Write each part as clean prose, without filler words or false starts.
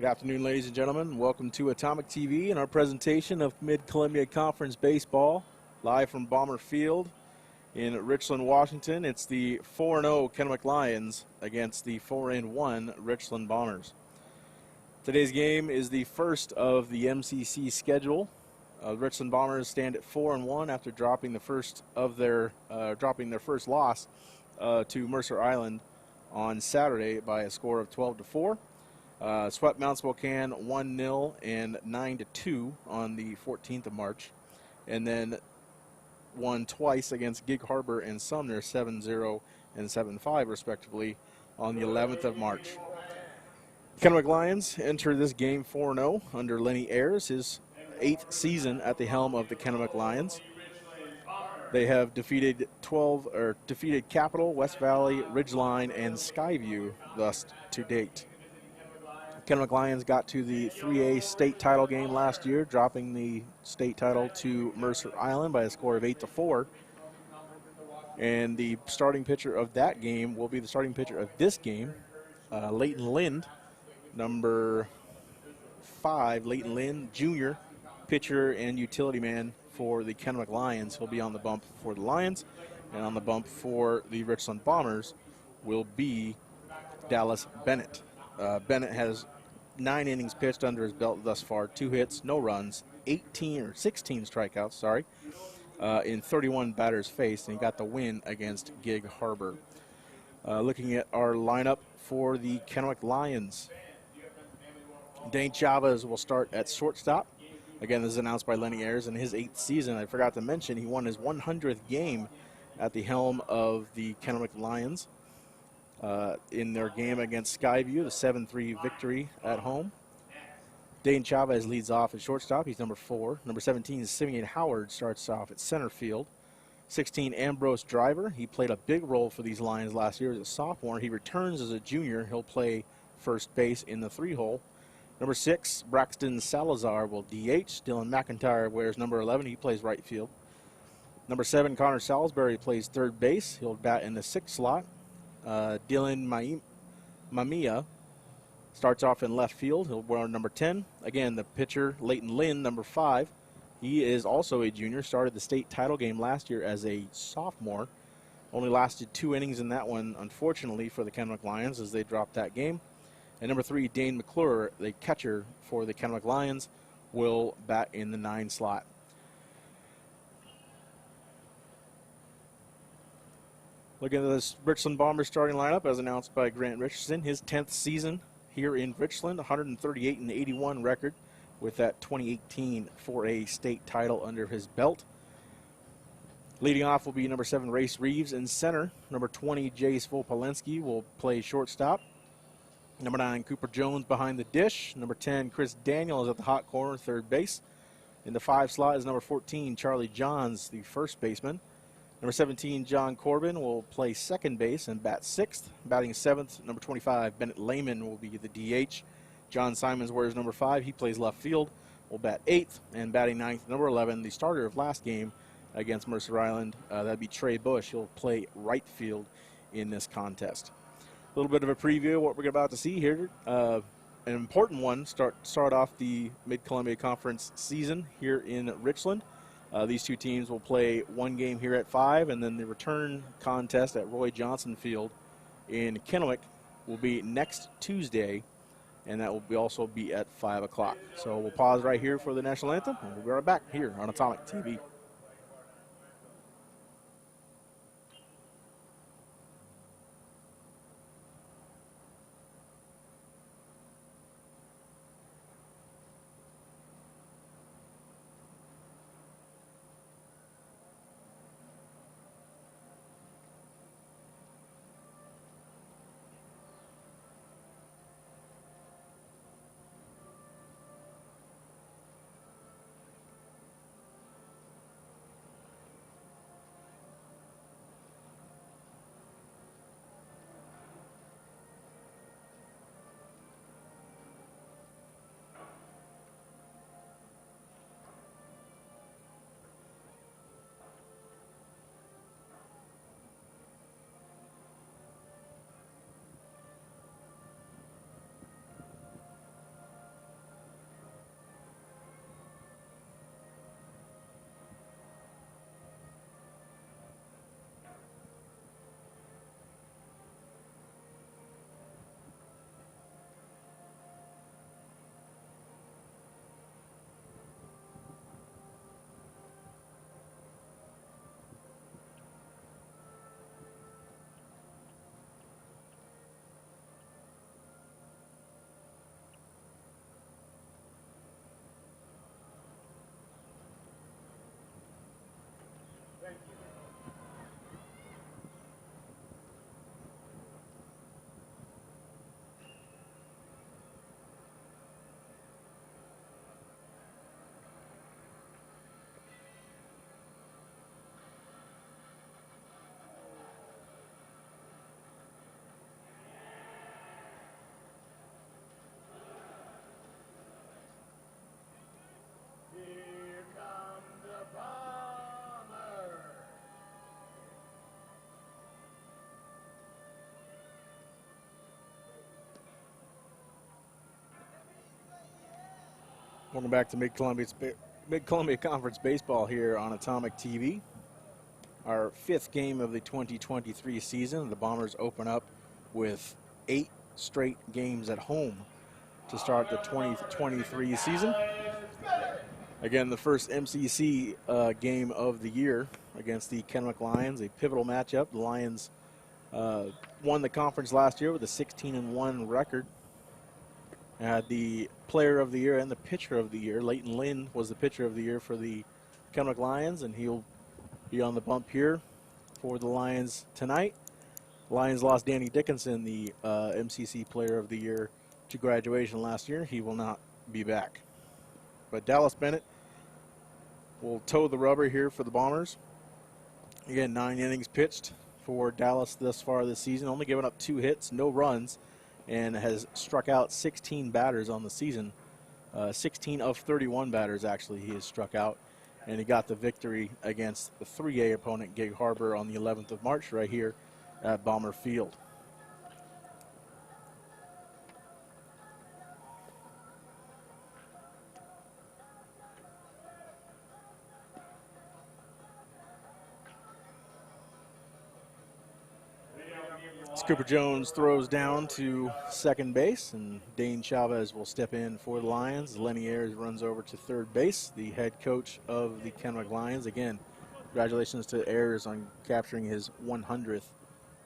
Good afternoon, ladies and gentlemen. Welcome to Atomic TV and our presentation of Mid-Columbia Conference Baseball, live from Bomber Field in Richland, Washington. It's the 4-0 Kennewick Lions against the 4-1 Richland Bombers. Today's game is the first of the MCC schedule. Richland Bombers stand at 4-1 after dropping the first of their first loss to Mercer Island on Saturday by a score of 12-4. Swept Mount Spokane 1-0 and 9-2 on the 14th of March, and then won twice against Gig Harbor and Sumner 7-0 and 7-5 respectively on the 11th of March. Kennewick Lions enter this game 4-0 under Lenny Ayers, his 8th season at the helm of the Kennewick Lions. They have defeated Capital, West Valley, Ridgeline, and Skyview thus to date. Kennewick Lions got to the 3A state title game last year, dropping the state title to Mercer Island by a score of 8-4. And the starting pitcher of that game will be the starting pitcher of this game, Leighton Lind, number 5, Leighton Lind, junior, pitcher and utility man for the Kennewick Lions. He'll be on the bump for the Lions, and on the bump for the Richland Bombers will be Dallas Bennett. Bennett has 9 innings pitched under his belt thus far, 2 hits, no runs, 16 strikeouts, in 31 batters faced, and he got the win against Gig Harbor. Looking at our lineup for the Kennewick Lions, Dane Chavez will start at shortstop. Again, this is announced by Lenny Ayers in his 8th season. I forgot to mention he won his 100th game at the helm of the Kennewick Lions in their game against Skyview, the 7-3 victory at home. Dane Chavez leads off at shortstop. He's number 4. Number 17 Simeon Howard starts off at center field. 16 Ambrose Driver. He played a big role for these Lions last year as a sophomore. He returns as a junior. He'll play first base in the 3-hole. Number 6, Braxton Salazar will DH. Dylan McIntyre wears number 11. He plays right field. Number 7, Connor Salisbury plays third base. He'll bat in the 6th slot. Dylan Mamiya starts off in left field. He'll wear number 10. Again, the pitcher, Leighton Lind, number 5. He is also a junior. Started the state title game last year as a sophomore. Only lasted 2 innings in that one, unfortunately, for the Kennewick Lions as they dropped that game. And number 3, Dane McClure, the catcher for the Kennewick Lions, will bat in the 9 slot. Looking at this Richland Bombers starting lineup as announced by Grant Richardson, his 10th season here in Richland, 138-81 record with that 2018 4A state title under his belt. Leading off will be number 7, Race Reeves in center. Number 20, Jace Volpolensky will play shortstop. Number 9, Cooper Jones behind the dish. Number 10, Chris Daniel is at the hot corner, third base. In the 5 slot is number 14, Charlie Johns, the first baseman. Number 17, John Corbin will play second base and bat 6th. Batting 7th, number 25, Bennett Lehman will be the DH. John Simons wears number 5. He plays left field, will bat 8th. And batting 9th, number 11, the starter of last game against Mercer Island. That'd be Trey Bush. He'll play right field in this contest. A little bit of a preview of what we're about to see here. An important one, start off the Mid-Columbia Conference season here in Richland. These two teams will play one game here at 5, and then the return contest at Roy Johnson Field in Kennewick will be next Tuesday, and that will also be at 5 o'clock. So we'll pause right here for the national anthem, and we'll be right back here on Atomic TV. Welcome back to Mid-Columbia Conference Baseball here on Atomic TV. Our fifth game of the 2023 season. The Bombers open up with 8 straight games at home to start the 2023 season. Again, the first MCC game of the year against the Kennewick Lions, a pivotal matchup. The Lions won the conference last year with a 16-1 record. Had the player of the year and the pitcher of the year. Leighton Lynn was the pitcher of the year for the Kennewick Lions, and he'll be on the bump here for the Lions tonight. Lions lost Danny Dickinson, the MCC player of the year, to graduation last year. He will not be back. But Dallas Bennett will toe the rubber here for the Bombers. Again, 9 innings pitched for Dallas thus far this season, only giving up 2 hits, no runs, and has struck out 16 batters on the season. 16 of 31 batters, actually, he has struck out. And he got the victory against the 3A opponent, Gig Harbor, on the 11th of March right here at Bomber Field. Cooper Jones throws down to second base, and Dane Chavez will step in for the Lions. Lenny Ayers runs over to third base, the head coach of the Kennewick Lions. Again, congratulations to Ayers on capturing his 100th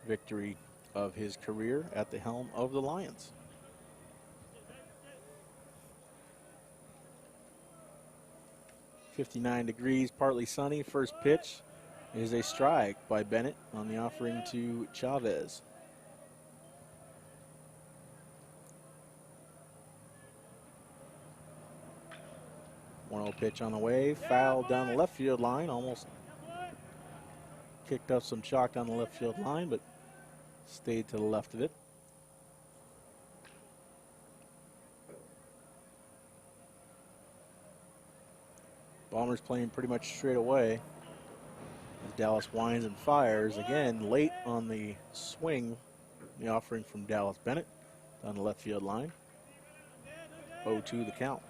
victory of his career at the helm of the Lions. .59 degrees, partly sunny. First pitch is a strike by Bennett on the offering to Chavez. 1-0 pitch on the way, foul down the left field line, almost kicked up some chalk down the left field line, but stayed to the left of it. Bombers playing pretty much straight away as Dallas winds and fires. Again, late on the swing, the offering from Dallas Bennett down the left field line. 0-2 the count.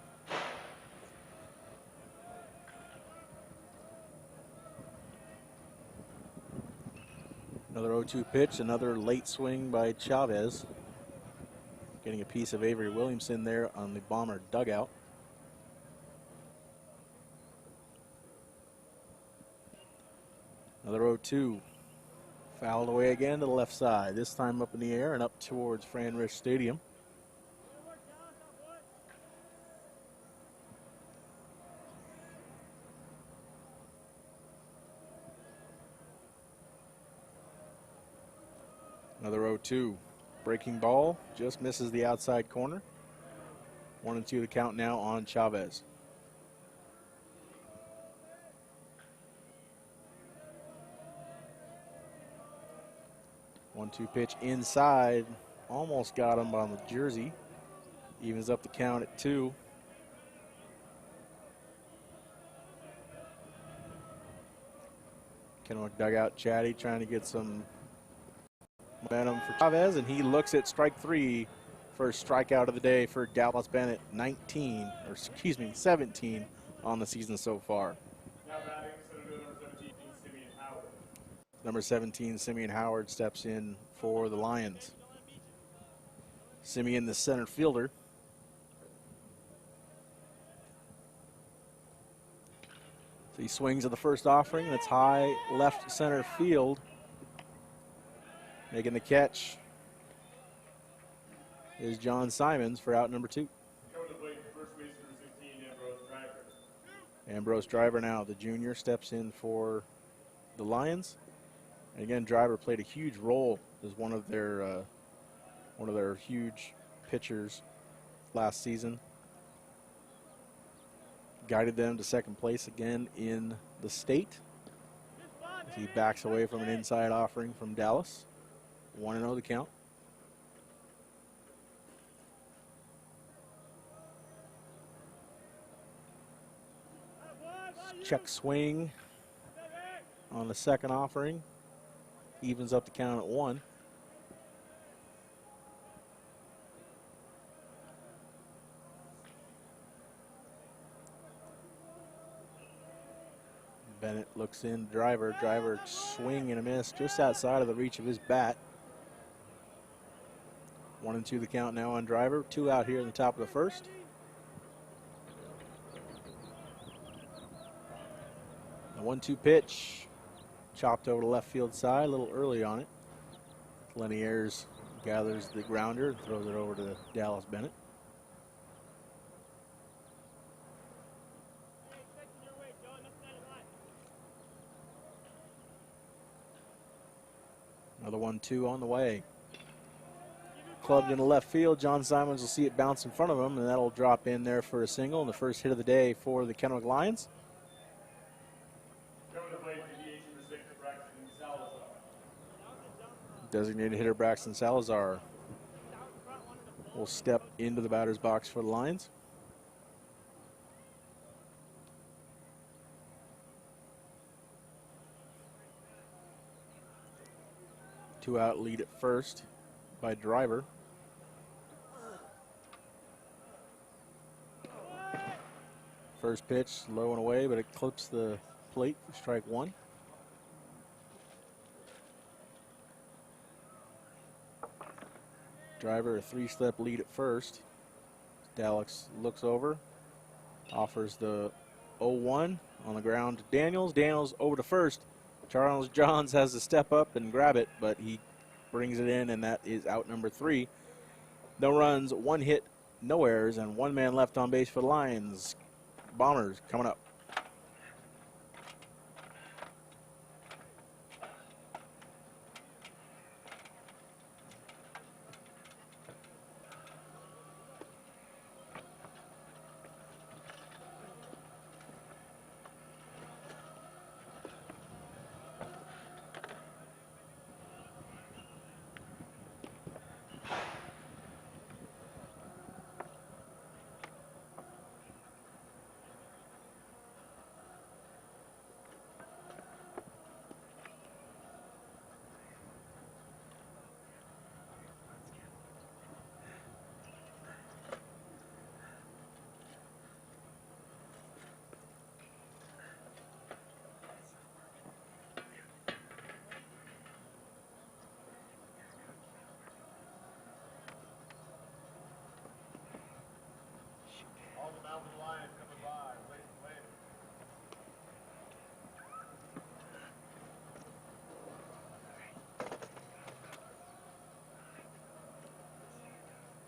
Another 0-2 pitch, another late swing by Chavez. Getting a piece of Avery Williamson there on the Bomber dugout. Another 0-2. Fouled away again to the left side, this time up in the air and up towards Fran Rich Stadium. Another 0-2. Breaking ball, just misses the outside corner. 1-2 the count now on Chavez. One-two pitch inside, almost got him on the jersey. Evens up the count at 2. Kennewick dugout chatty, trying to get some momentum for Chavez, and he looks at strike 3. First strikeout of the day for Dallas Bennett. 17 on the season so far. Number 17, Simeon Howard, steps in for the Lions. Simeon, the center fielder. So he swings at the first offering. That's high left center field. Making the catch is John Simons for out number 2. Ambrose Driver now, the junior, steps in for the Lions. And again, Driver played a huge role as one of their huge pitchers last season. Guided them to second place again in the state. As he backs away from an inside offering from Dallas. 1-0 the count. Check swing on the second offering. Evens up the count at 1. Bennett looks in, Driver. Driver swing and a miss just outside of the reach of his bat. 1-2 the count now on Driver. 2 out here in the top of the first. The 1-2 pitch. Chopped over to left field side, a little early on it. Lenny Ayers gathers the grounder and throws it over to Dallas Bennett. Another 1-2 on the way. Clubbed into left field. John Simons will see it bounce in front of him, and that'll drop in there for a single, and the first hit of the day for the Kennewick Lions. Designated hitter Braxton Salazar will step into the batter's box for the Lions. Two-out lead at first by Driver. First pitch, low and away, but it clips the plate for strike 1. Driver a 3-step lead at first. Dallas looks over, offers the 0-1 on the ground to Daniels. Daniels over to first. Charles Johns has to step up and grab it, but he brings it in, and that is out number 3. No runs, 1 hit, no errors, and 1 man left on base for the Lions. Bombers coming up.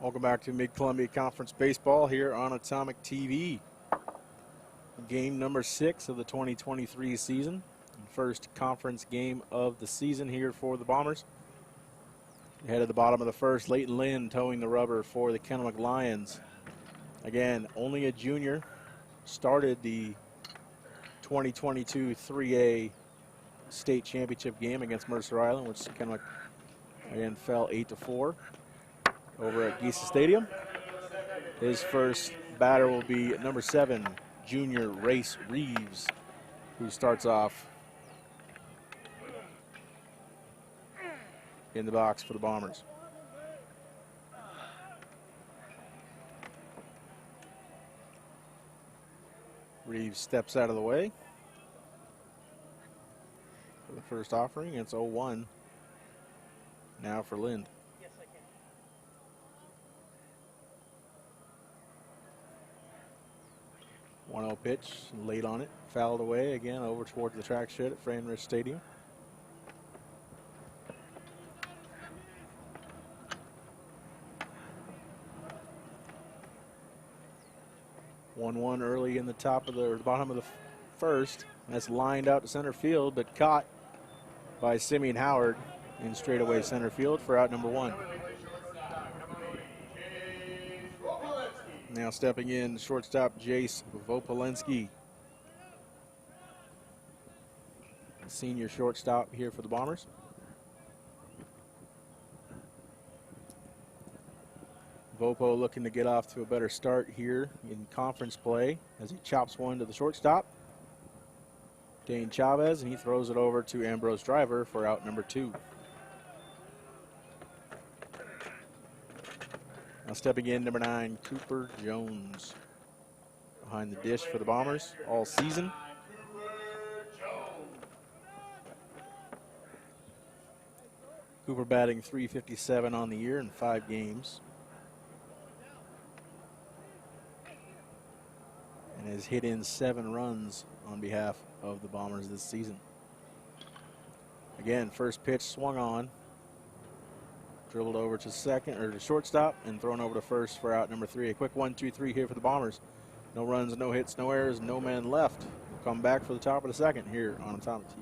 Welcome back to Mid-Columbia Conference Baseball here on Atomic TV. Game number 6 of the 2023 season. First conference game of the season here for the Bombers. Ahead of the bottom of the first, Leighton Lynn towing the rubber for the Kennewick Lions. Again, only a junior. Started the 2022 3A state championship game against Mercer Island, which Kennewick again fell 8-4. Over at Geisa Stadium. His first batter will be number 7, junior Race Reeves, who starts off in the box for the Bombers. Reeves steps out of the way for the first offering. It's 0-1 now for Lind. 1-0 pitch, late on it, fouled away again over towards the track shed at Fran Rich Stadium. One early in the top of the bottom of the first. That's lined out to center field, but caught by Simeon Howard in straightaway center field for out number 1. Now stepping in, shortstop Jace Vopolenski. Senior shortstop here for the Bombers. Vopo looking to get off to a better start here in conference play as he chops one to the shortstop. Dane Chavez, and he throws it over to Ambrose Driver for out number 2. Now stepping in, number 9, Cooper Jones. Behind the dish for the Bombers all season. Cooper batting .357 on the year in 5 games. And has hit in 7 runs on behalf of the Bombers this season. Again, first pitch swung on, dribbled over to second or to shortstop, and thrown over to first for out number 3. A quick 1-2-3 here for the Bombers. No runs, no hits, no errors, no men left. We'll come back for the top of the second here on Atomic TV.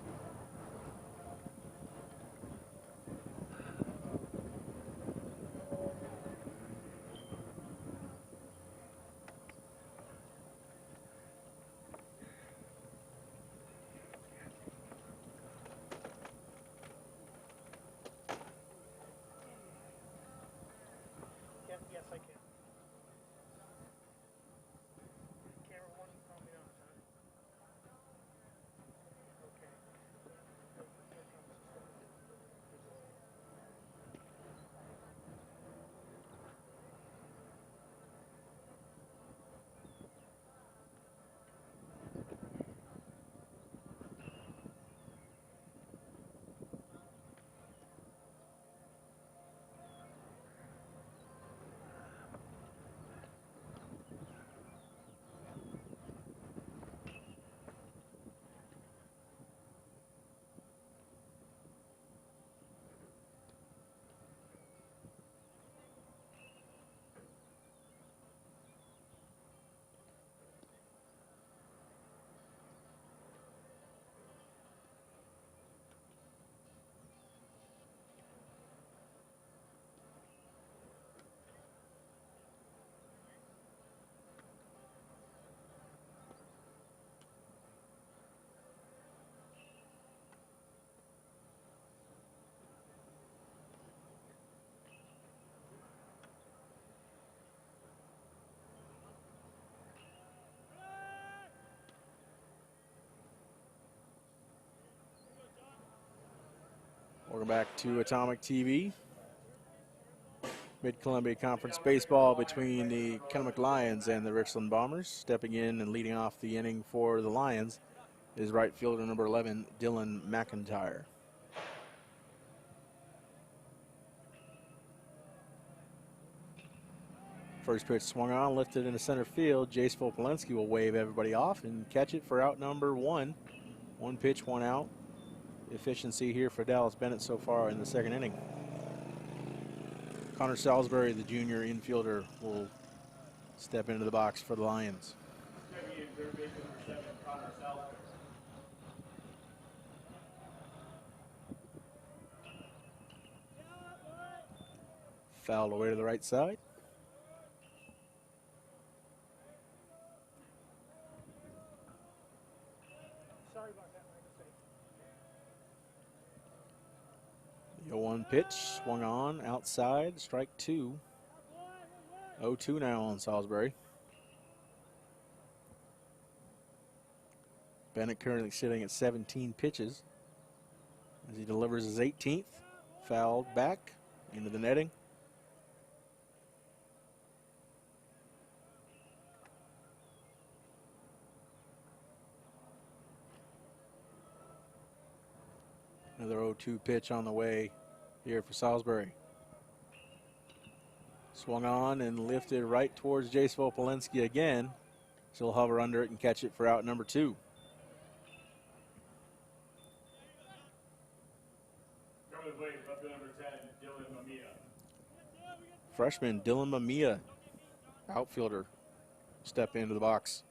Yes, I can. Camera 1, call me on, huh? Okay. Welcome back to Atomic TV. Mid-Columbia Conference Baseball between the Kennewick Lions and the Richland Bombers. Stepping in and leading off the inning for the Lions is right fielder number 11, Dylan McIntyre. First pitch swung on, lifted into center field. Jace Vopolenski will wave everybody off and catch it for out number 1. 1 pitch, 1 out. Efficiency here for Dallas Bennett so far in the second inning. Connor Salisbury, the junior infielder, will step into the box for the Lions. Fouled away to the right side. Sorry about that, my mistake. The 0-1 pitch swung on outside, strike 2. 0-2 now on Salisbury. Bennett currently sitting at 17 pitches as he delivers his 18th. Fouled back into the netting. Another 0-2 pitch on the way here for Salisbury. Swung on and lifted right towards Jace Vopolenski again. She'll hover under it and catch it for out number 2. Freshman Dylan Mamiya, outfielder, step into the box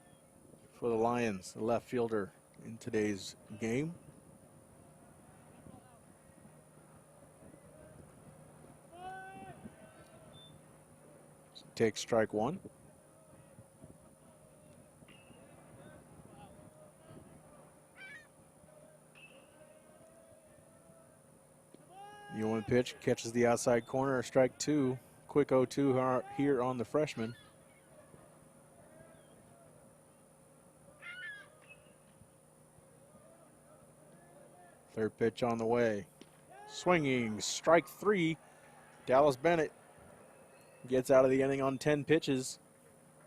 for the Lions. The left fielder in today's game. Take strike one. The 0-1 pitch catches the outside corner, strike two. Quick 0-2 here on the freshman. Third pitch on the way. Swinging, strike three. Dallas Bennett gets out of the inning on 10 pitches.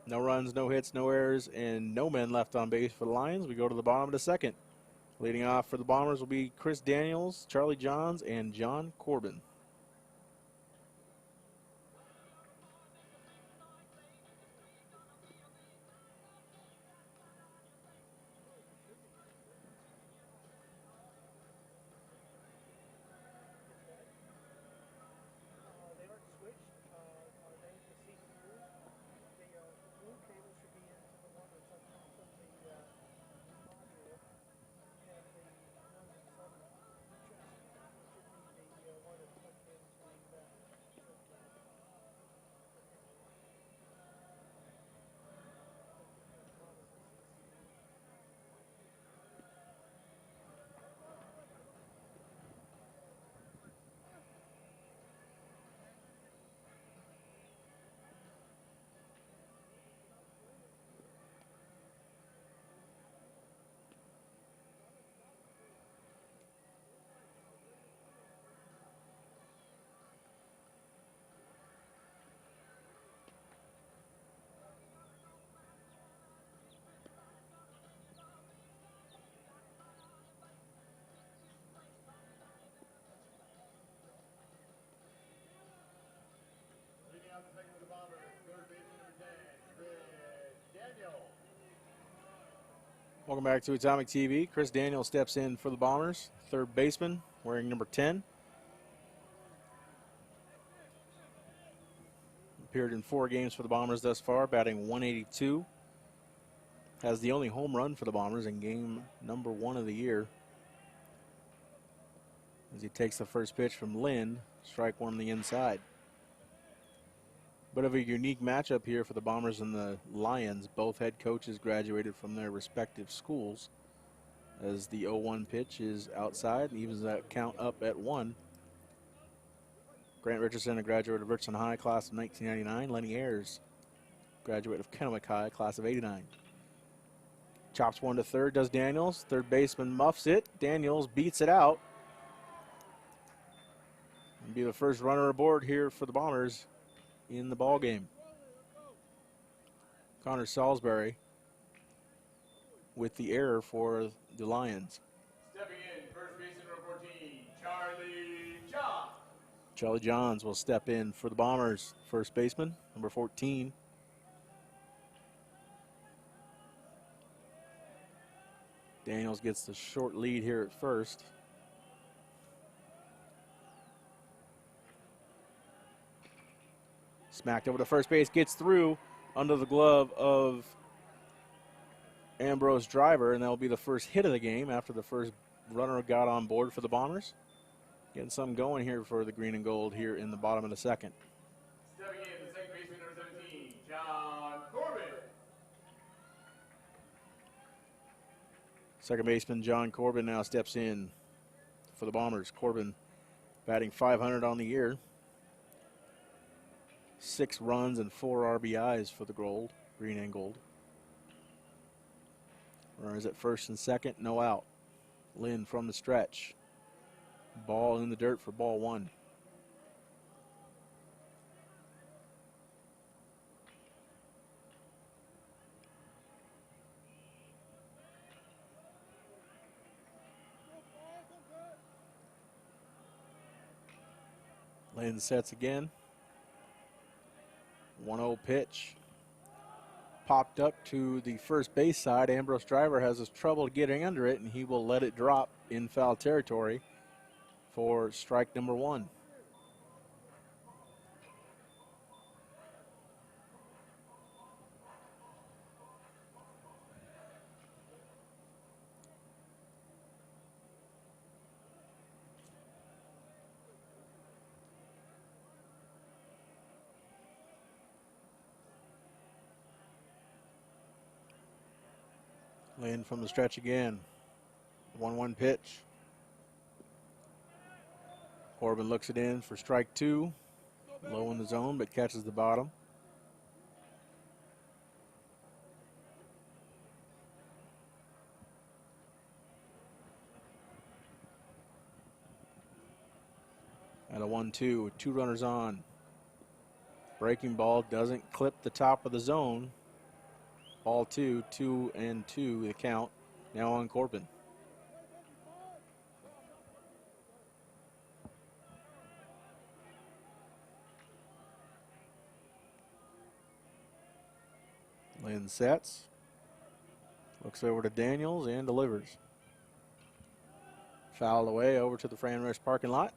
No runs, no hits, no errors, and no men left on base for the Lions. We go to the bottom of the second. Leading off for the Bombers will be Chris Daniels, Charlie Johns, and John Corbin. They aren't switched. Are they the season blue? The blue cable should be into the one that's on top of the module, and the one that's on the chassis should be the one that's plugged into the Welcome back to Atomic TV. Chris Daniels steps in for the Bombers. Third baseman, wearing number 10. Appeared in 4 games for the Bombers thus far, batting .182. Has the only home run for the Bombers in game number 1 of the year. As he takes the first pitch from Lynn, strike one on the inside. Bit of a unique matchup here for the Bombers and the Lions. Both head coaches graduated from their respective schools. As the 0-1 pitch is outside, evens that count up at 1. Grant Richardson, a graduate of Richland High, class of 1999. Lenny Ayers, graduate of Kennewick High, class of 89. Chops one to third, does Daniels. Third baseman muffs it. Daniels beats it out. And be the first runner aboard here for the Bombers in the ball game. Connor Salisbury with the error for the Lions. Stepping in, first baseman number 14, Charlie Johns. Charlie Johns will step in for the Bombers. First baseman, number 14. Daniels gets the short lead here at first. Smacked over to first base, gets through under the glove of Ambrose Driver, and that will be the first hit of the game after the first runner got on board for the Bombers. Getting something going here for the green and gold here in the bottom of the second. Stepping in, the second baseman number 17, John Corbin. Second baseman John Corbin now steps in for the Bombers. Corbin batting .500 on the year. 6 runs and 4 RBIs for the gold, green and gold. Runners at first and second, no out. Lynn from the stretch. Ball in the dirt for ball 1. Lynn sets again. 1-0 pitch. Popped up to the first base side. Ambrose Driver has his trouble getting under it, and he will let it drop in foul territory for strike number 1. Lynn from the stretch again. 1-1 pitch. Corbin looks it in for strike 2. Low in the zone, but catches the bottom. And a 1-2 with 2 runners on. Breaking ball doesn't clip the top of the zone. Ball 2, 2-2 the count. Now on Corbin. Lynn sets. Looks over to Daniels and delivers. Fouled away over to the Fran Risch parking lot.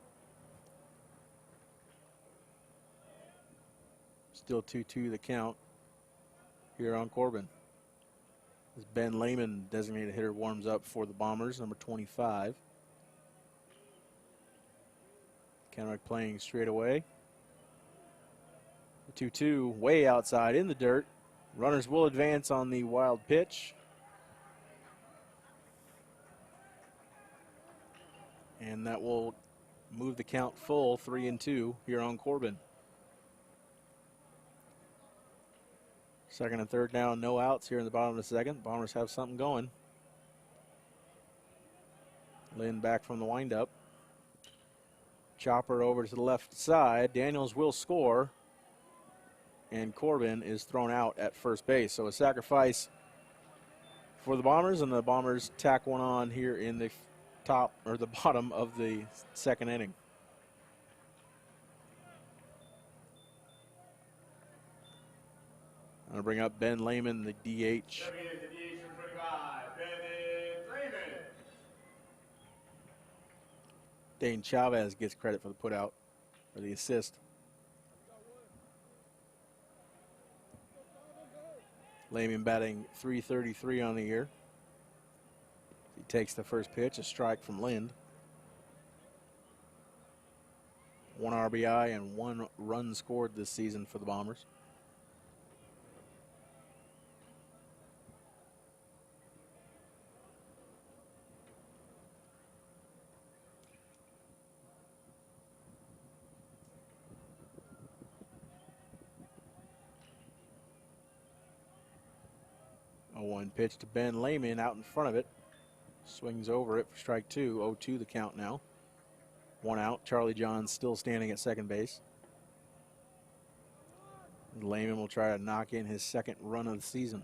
Still 2-2 the count here on Corbin. As Ben Lehman, designated hitter, warms up for the Bombers, number 25. Kennewick playing straight away. 2-2 way outside in the dirt. Runners will advance on the wild pitch. And that will move the count full, 3-2 here on Corbin. Second and third down, no outs here in the bottom of the second. Bombers have something going. Lynn back from the windup. Chopper over to the left side. Daniels will score. And Corbin is thrown out at first base. So a sacrifice for the Bombers, and the Bombers tack one on here in the top or the bottom of the second inning. I'm going to bring up Ben Lehman, the DH. Dane Chavez gets credit for the putout, or the assist. Lehman batting .333 on the year. He takes the first pitch, a strike from Lind. 1 RBI and 1 run scored this season for the Bombers. A 1 pitch to Ben Lehman out in front of it. Swings over it for strike 2. 0-2 the count now. 1 out. Charlie Johns still standing at second base. Lehman will try to knock in his second run of the season.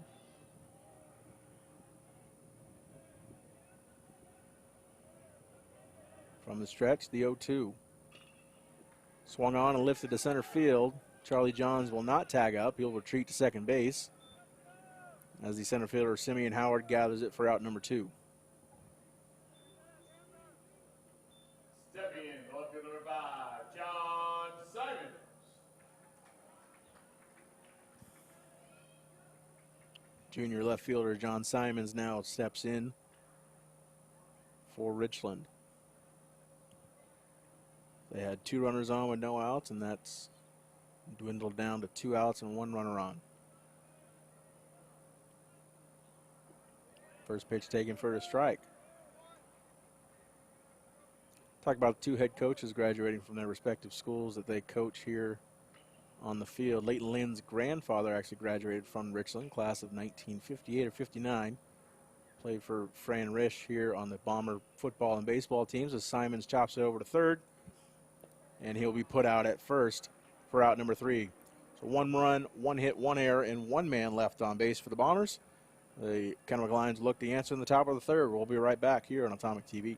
From the stretch, the 0-2. Swung on and lifted to center field. Charlie Johns will not tag up. He'll retreat to second base as the center fielder Simeon Howard gathers it for out number 2. Stepping in, left fielder number 5, John Simons. Junior left fielder John Simons now steps in for Richland. They had 2 runners on with no outs, and that's dwindled down to 2 outs and 1 runner on. First pitch taken for a strike. Talk about 2 head coaches graduating from their respective schools that they coach here on the field. Leighton Lynn's grandfather actually graduated from Richland, class of 1958 or 59. Played for Fran Risch here on the Bomber football and baseball teams as Simons chops it over to third. And he'll be put out at first for out number 3. So 1 run, 1 hit, 1 error, and 1 man left on base for the Bombers. The Kennewick Lions look to answer in the top of the third. We'll be right back here on Atomic TV.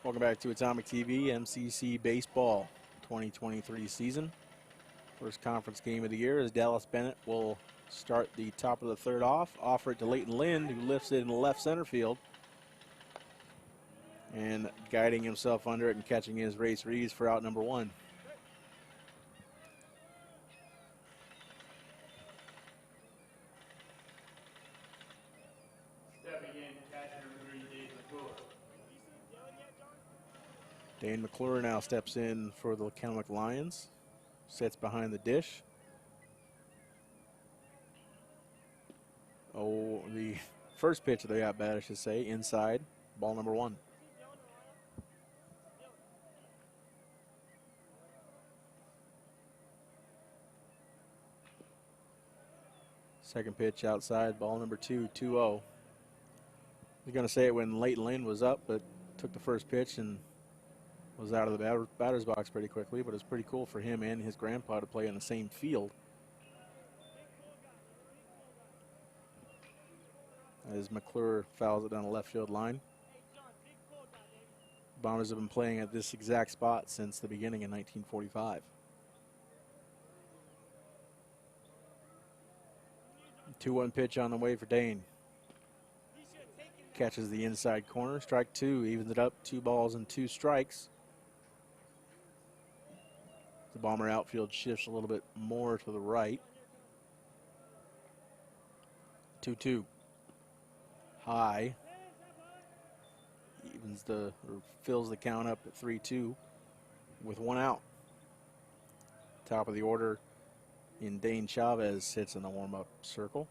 Welcome back to Atomic TV, MCC Baseball 2023 season. First conference game of the year as Dallas Bennett will start the top of the third off, offer it to Leighton Lind, who lifts it in the left center field. And guiding himself under it and catching his Race Reeves for out number 1. Stepping in, catcher number 3, Dave McClure. Dane McClure now steps in for the Kennewick Lions. Sits behind the dish. Oh, the first pitch of the at-bat, I should say, inside. Ball number 1. Second pitch outside, ball number 2, 2-0. I was going to say it when Leighton Lind was up, but took the first pitch and was out of the batter's box pretty quickly, but it's pretty cool for him and his grandpa to play in the same field. As McClure fouls it down the left field line. Bombers have been playing at this exact spot since the beginning in 1945. 2-1 pitch on the way for Dane. Catches the inside corner. Strike 2, evens it up. 2 balls and 2 strikes. The Bomber outfield shifts a little bit more to the right. 2-2. High. Fills the count up at 3-2 with 1 out. Top of the order in Dane Chavez sits in the warm-up circle.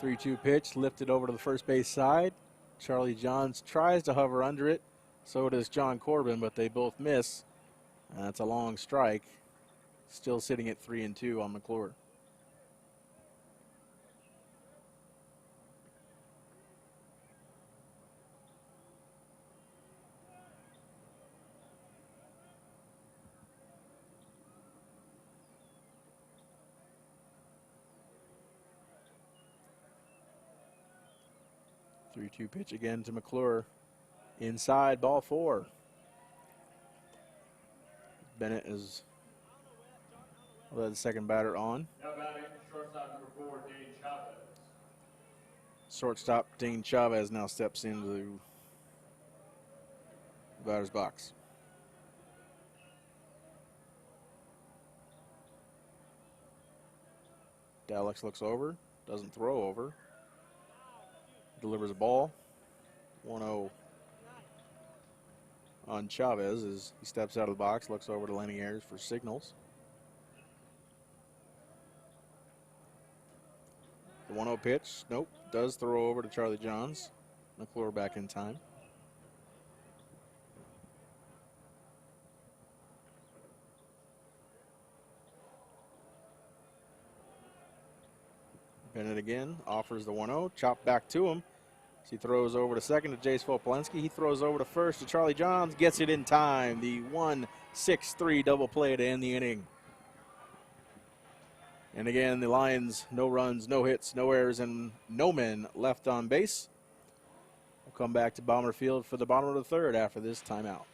3-2 pitch, lifted over to the first base side. Charlie Johns tries to hover under it. So does John Corbin, but they both miss. That's a long strike. Still sitting at 3-2 on McClure. Three-two pitch again to McClure. Inside, ball 4. Bennett is the second batter on. Now batting, shortstop number 4, Dane Chavez. Shortstop Dane Chavez now steps into the batter's box. Daleks looks over, doesn't throw over. Delivers a ball. 1-0 on Chavez as he steps out of the box, looks over to Lenny Ayers for signals. The 1-0 pitch, nope, does throw over to Charlie Johns. McClure back in time. Bennett again offers the 1-0, chopped back to him. As he throws over to second to Jace Volpolensky. He throws over to first to Charlie Johns, gets it in time. The 1-6-3 double play to end the inning. And again, the Lions, no runs, no hits, no errors, and no men left on base. We'll come back to Bomber Field for the bottom of the third after this timeout.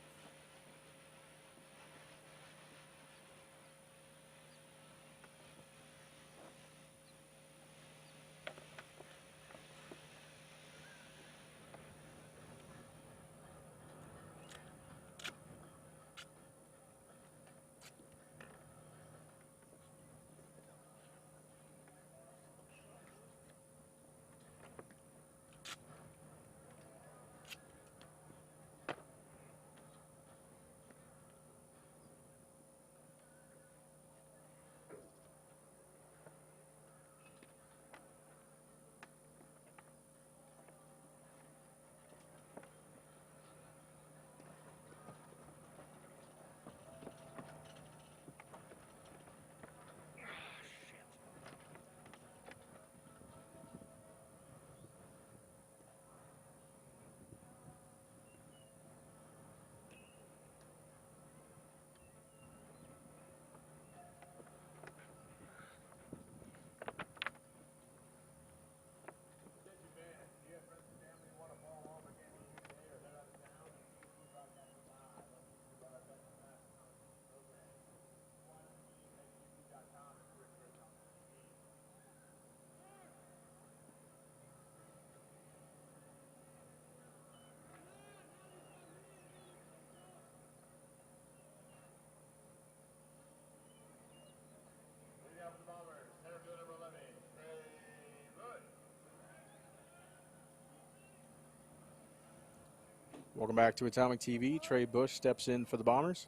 Welcome back to Atomic TV. Trey Bush steps in for the Bombers.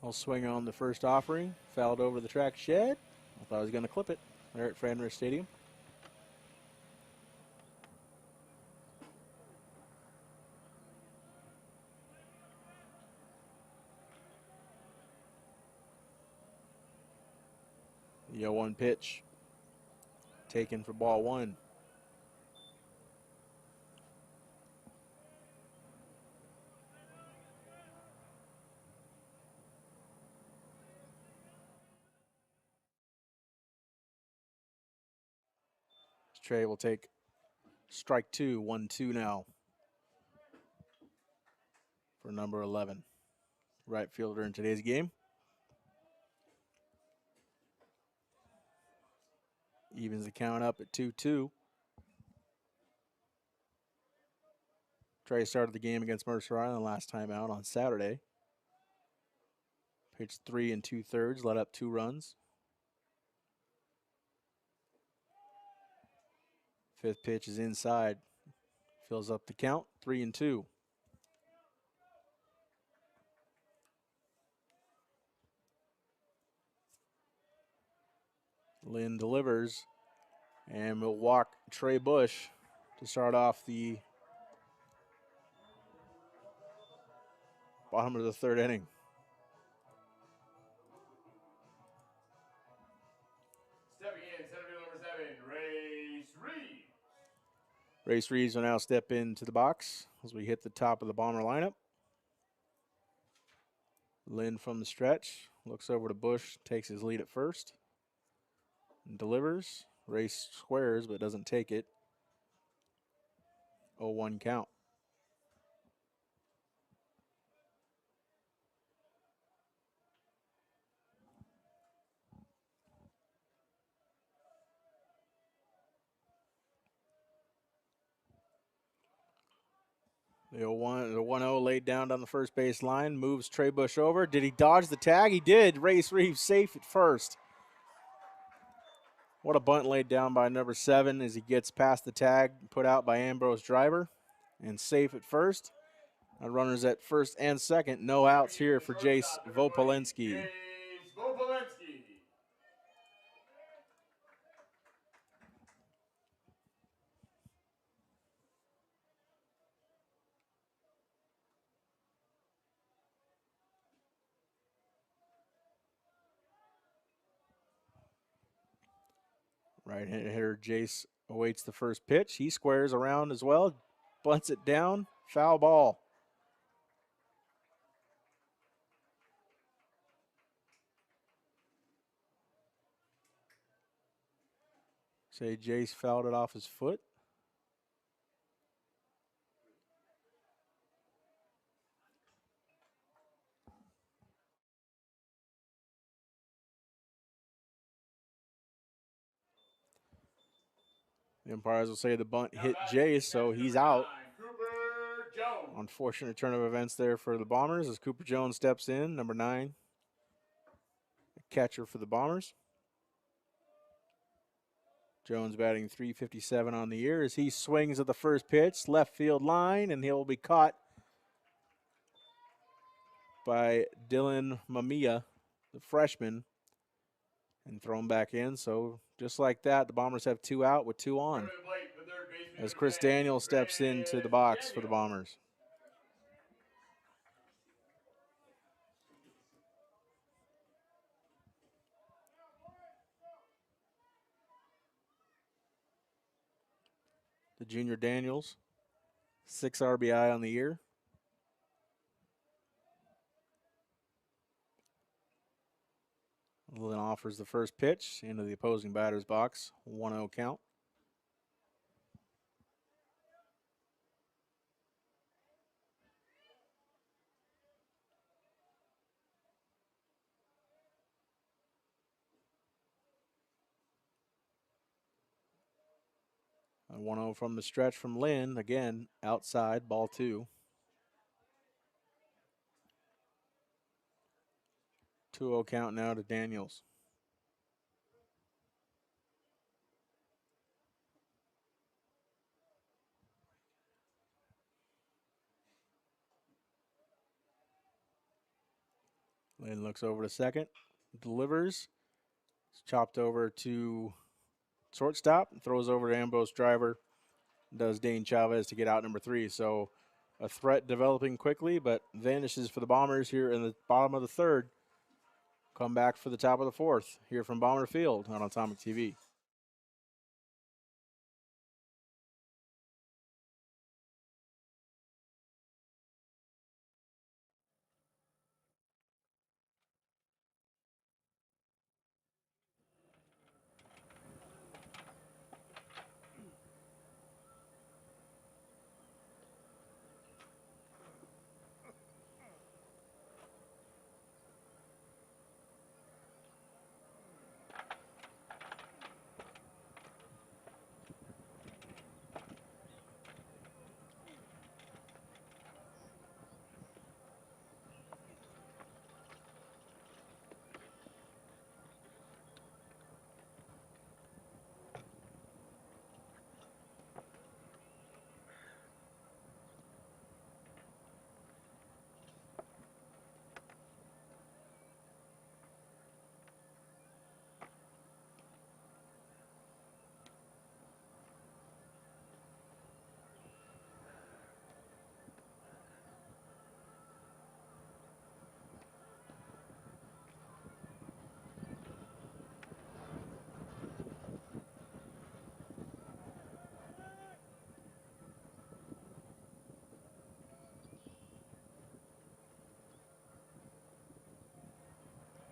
I'll swing on the first offering. Fouled over the track shed. I thought I was going to clip it there at Fenway Stadium. The 0-1 pitch taken for ball one. Trey will take strike two, 1-2 now for number 11. Right fielder in today's game. Evens the count up at 2-2. Trey started the game against Mercer Island last time out on Saturday. Pitched 3 2/3, let up 2 runs. Fifth pitch is inside. Fills up the count, 3-2. Lynn delivers, and we'll walk Trey Bush to start off the bottom of the third inning. Stepping in, center field number 7, Race Reed. Race Reeves will now step into the box as we hit the top of the Bomber lineup. Lynn from the stretch, looks over to Bush, takes his lead at first, and delivers. Race squares, but doesn't take it. 0-1 count. The 1-0 laid down the first base line, moves Trey Bush over. Did he dodge the tag? He did. Race Reeves safe at first. What a bunt laid down by number 7 as he gets past the tag, put out by Ambrose Driver, and safe at first. Now runners at first and second. No outs here for Jace Vopolinski. Jace Vopolinski. Right hitter Jace awaits the first pitch. He squares around as well, bunts it down, foul ball. Say Jace fouled it off his foot. The umpires will say the bunt hit Jace, so he's out. 9, Cooper Jones. Unfortunate turn of events there for the Bombers as Cooper Jones steps in, number 9, the catcher for the Bombers. Jones batting .357 on the year as he swings at the first pitch, left field line, and he'll be caught by Dylan Mamiya, the freshman, and thrown back in. So just like that, the Bombers have 2 out with 2 on as Chris Daniel steps into the box for the Bombers. The junior Daniels, 6 RBI on the year. Lynn offers the first pitch into the opposing batter's box, 1-0 count. A 1-0 from the stretch from Lynn, again outside, ball 2. 2-0 count now to Daniels. Lynn looks over to second, delivers. It's chopped over to shortstop, throws over to Ambrose Driver. Does Dane Chavez to get out number 3. So a threat developing quickly, but vanishes for the Bombers here in the bottom of the third. Come back for the top of the fourth here from Bomber Field on Atomic TV.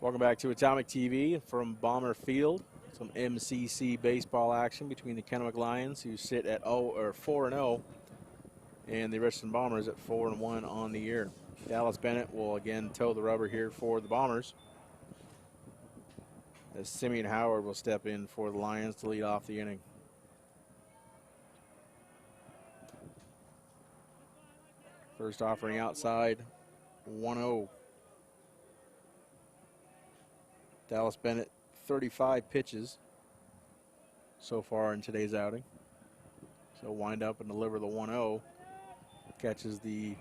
Welcome back to Atomic TV from Bomber Field. Some MCC baseball action between the Kennewick Lions, who sit at 4-0, and the Richland Bombers at 4-1 on the year. Dallas Bennett will again toe the rubber here for the Bombers, as Simeon Howard will step in for the Lions to lead off the inning. First offering outside, 1-0. Dallas Bennett, 35 pitches so far in today's outing. So wind up and deliver the 1-0. Catches the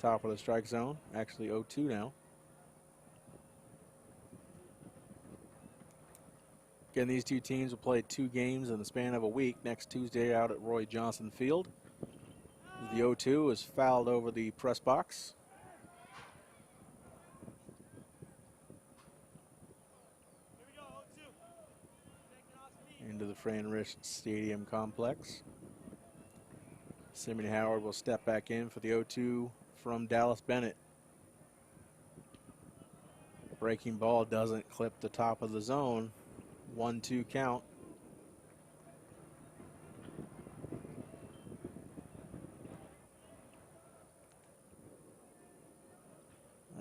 top of the strike zone. Actually 0-2 now. Again, these two teams will play 2 games in the span of a week next Tuesday out at Roy Johnson Field. The 0-2 is fouled over the press box. Into the Fran Rich Stadium complex. Simeon Howard will step back in for the 0-2 from Dallas Bennett. Breaking ball doesn't clip the top of the zone. 1-2 count.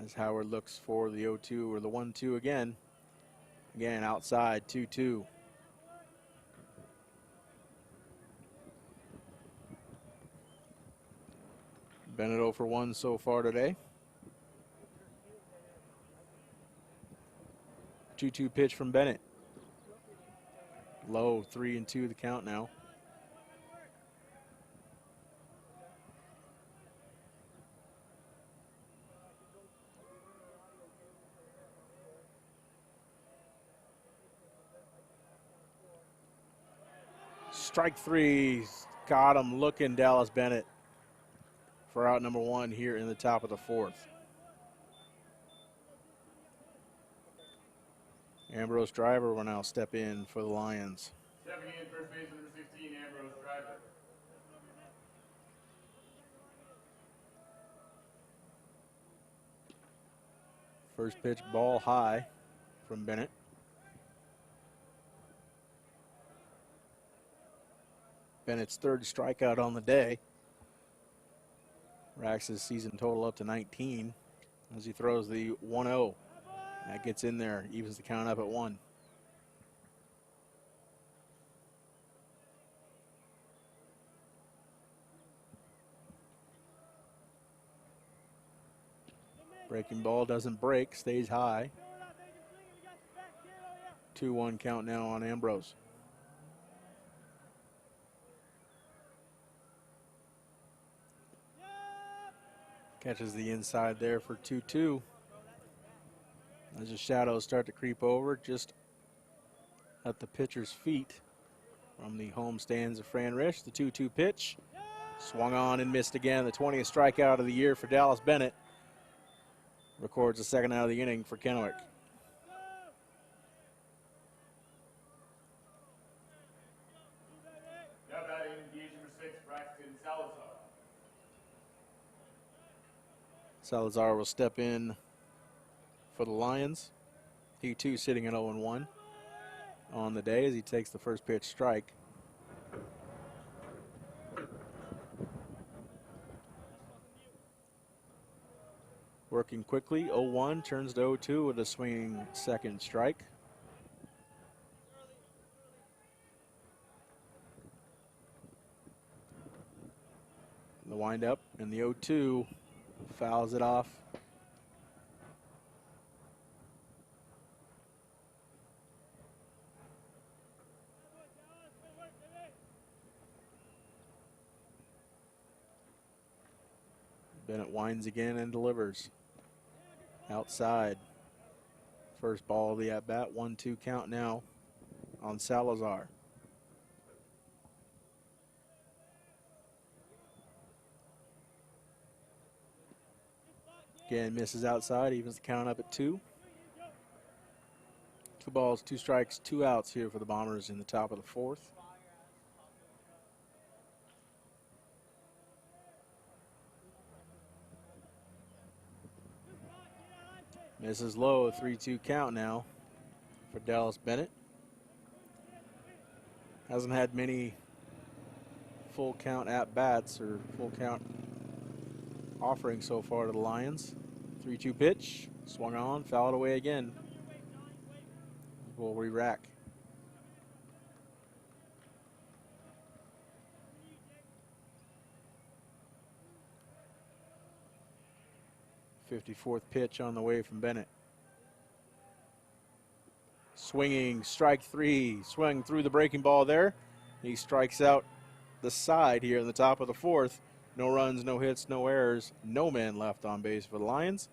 As Howard looks for the 0-2 or the 1-2 again. Again, outside, 2-2. Bennett 0 for 1 so far today. 2-2 pitch from Bennett. Low, 3-2 the count now. Strike 3, got him looking, Dallas Bennett, for out number 1 here in the top of the 4th. Ambrose Driver will now step in for the Lions. Stepping in, first base number 16, Ambrose Driver. First pitch, ball high from Bennett. Bennett's 3rd strikeout on the day. Racks his season total up to 19 as he throws the 1-0. That gets in there, evens the count up at 1. Breaking ball doesn't break, stays high. 2-1 count now on Ambrose. Catches the inside there for 2-2. As the shadows start to creep over just at the pitcher's feet from the home stands of Fran Risch. The 2-2 pitch. Swung on and missed again. The 20th strikeout of the year for Dallas Bennett. Records the second out of the inning for Kennewick. Now batting engaged number 6, Braxton Salazar. Salazar will step in for the Lions. He too sitting at 0-1 on the day as he takes the first pitch strike. Working quickly, 0-1, turns to 0-2 with a swinging second strike. The windup and the 0-2 fouls it off. Bennett winds again and delivers. Outside. First ball of the at-bat, 1-2 count now on Salazar. Again, misses outside, evens the count up at 2. 2 balls, 2 strikes, 2 outs here for the Bombers in the top of the 4th. Misses low, 3-2 count now for Dallas Bennett. Hasn't had many full count at-bats or full count offerings so far to the Lions. 3-2 pitch, swung on, fouled away again. We'll re-rack. .54th pitch on the way from Bennett. Swinging, strike 3, swung through the breaking ball there. He strikes out the side here in the top of the 4th. No runs, no hits, no errors, no men left on base for the Lions.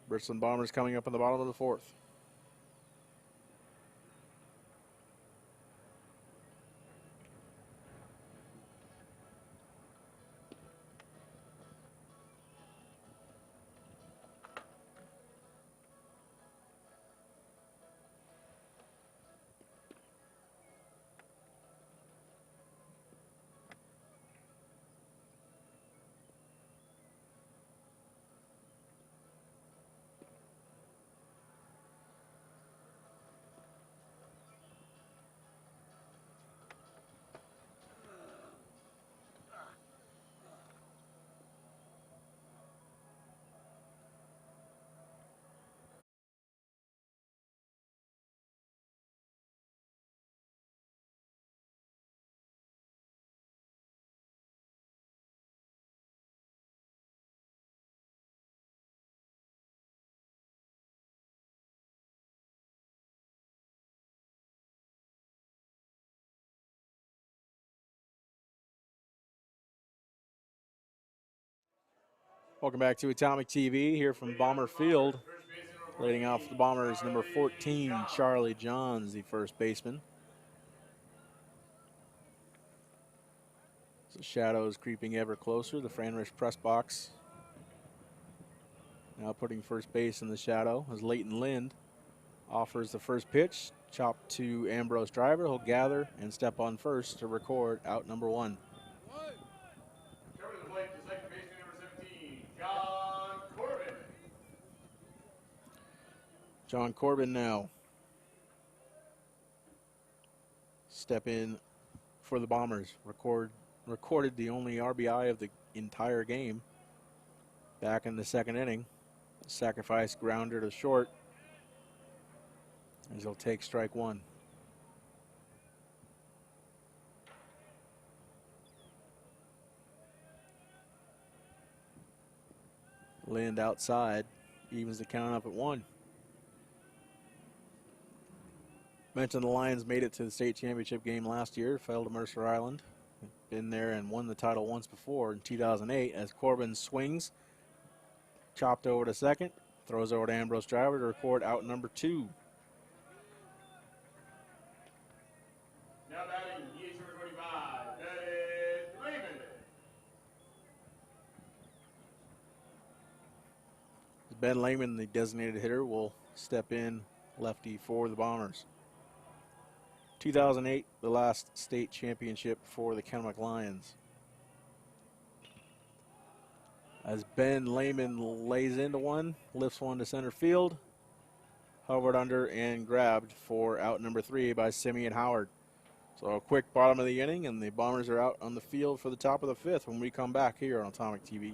Richland Bombers coming up in the bottom of the 4th. Welcome back to Atomic TV here from Bomber Field. Leading off the Bombers, number 14, Charlie Johns, the first baseman. So shadows creeping ever closer. The Fran Risch press box now putting first base in the shadow as Leighton Lind offers the first pitch. Chopped to Ambrose Driver. He'll gather and step on first to record out number 1. Coming to the plate, the second baseman, number 17, John Corbin. John Corbin now. Step in for the Bombers. Recorded the only RBI of the entire game back in the second inning. Sacrifice grounder to short as he'll take strike 1. Lind outside, evens the count up at 1. Mentioned the Lions made it to the state championship game last year, fell to Mercer Island. Been there and won the title once before in 2008 as Corbin swings. Chopped over to second. Throws over to Ambrose Driver to record out number 2. Now batting, EH number 25, Bennett Lehman. Ben Lehman, the designated hitter, will step in lefty for the Bombers. 2008, the last state championship for the Kennewick Lions. As Ben Lehman lays into one, lifts one to center field, hovered under and grabbed for out number 3 by Simeon Howard. So a quick bottom of the inning, and the Bombers are out on the field for the top of the 5th when we come back here on Atomic TV.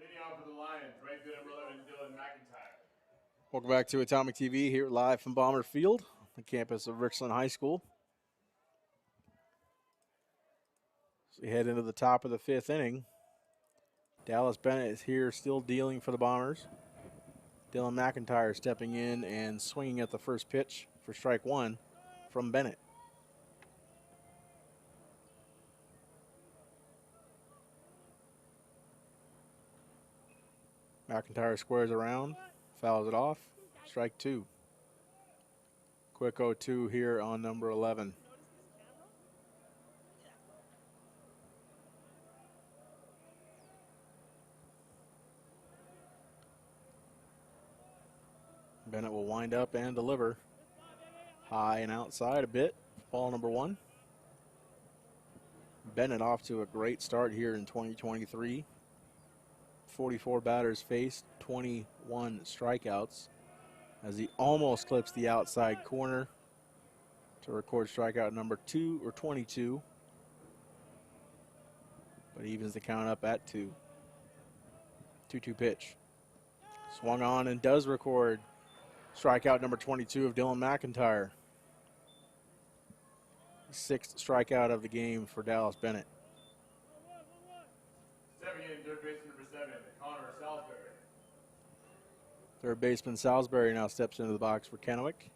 Leading off for the Lions, right fielder number 11, Dylan McIntyre. Welcome back to Atomic TV here live from Bomber Field, the campus of Richland High School. So we head into the top of the 5th inning. Dallas Bennett is here still dealing for the Bombers. Dylan McIntyre stepping in and swinging at the first pitch for strike 1 from Bennett. McIntyre squares around, fouls it off, strike 2. Quick 0-2 here on number 11. Bennett will wind up and deliver. High and outside a bit. Ball number 1. Bennett off to a great start here in 2023. 44 batters faced, 21 strikeouts, as he almost clips the outside corner to record strikeout number 22. But evens the count up at 2. 2-2 pitch. Swung on and does record strikeout number 22 of Dylan McIntyre. 6th strikeout of the game for Dallas Bennett. Stepping in, third baseman number 7, Connor Salisbury. Third baseman Salisbury now steps into the box for Kennewick.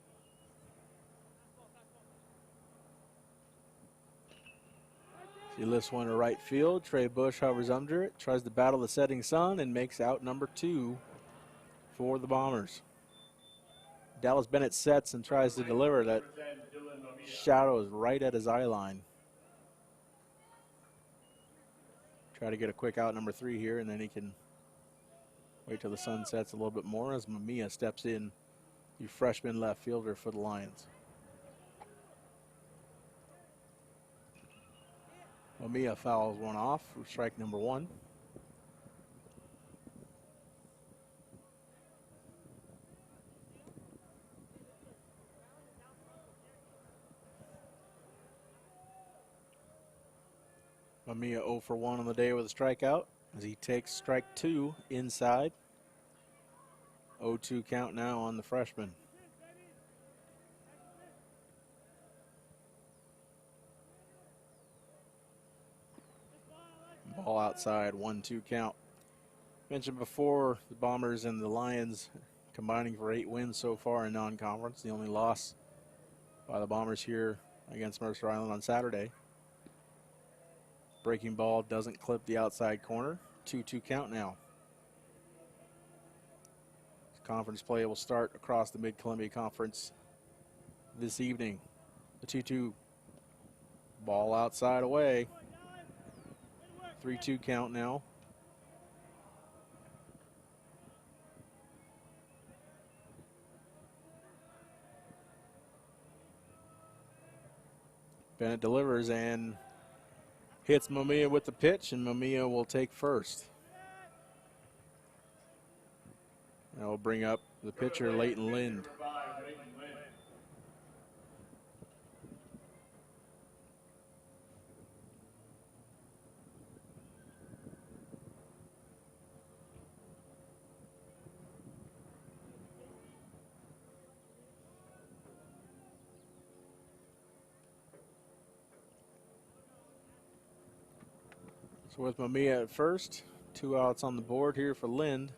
He lifts one to right field. Trey Bush hovers under it, tries to battle the setting sun, and makes out number 2 for the Bombers. Dallas Bennett sets and tries to deliver. That shadow is right at his eye line. Try to get a quick out number 3 here, and then he can wait till the sun sets a little bit more as Mamiya steps in, the freshman left fielder for the Lions. Mamiya fouls one off for strike number 1. Mamiya 0 for 1 on the day with a strikeout as he takes strike 2 inside. 0-2 count now on the freshman. Ball outside, 1-2 count. Mentioned before, the Bombers and the Lions combining for 8 wins so far in non-conference. The only loss by the Bombers here against Mercer Island on Saturday. Breaking ball doesn't clip the outside corner. 2-2 count now. Conference play will start across the Mid-Columbia Conference this evening. The 2-2 ball outside away. 3-2 count now. Bennett delivers and hits Mamiya with the pitch, and Mamiya will take first. That will bring up the pitcher, Leighton Lind. So with Mamiya at first, 2 outs on the board here for Lind.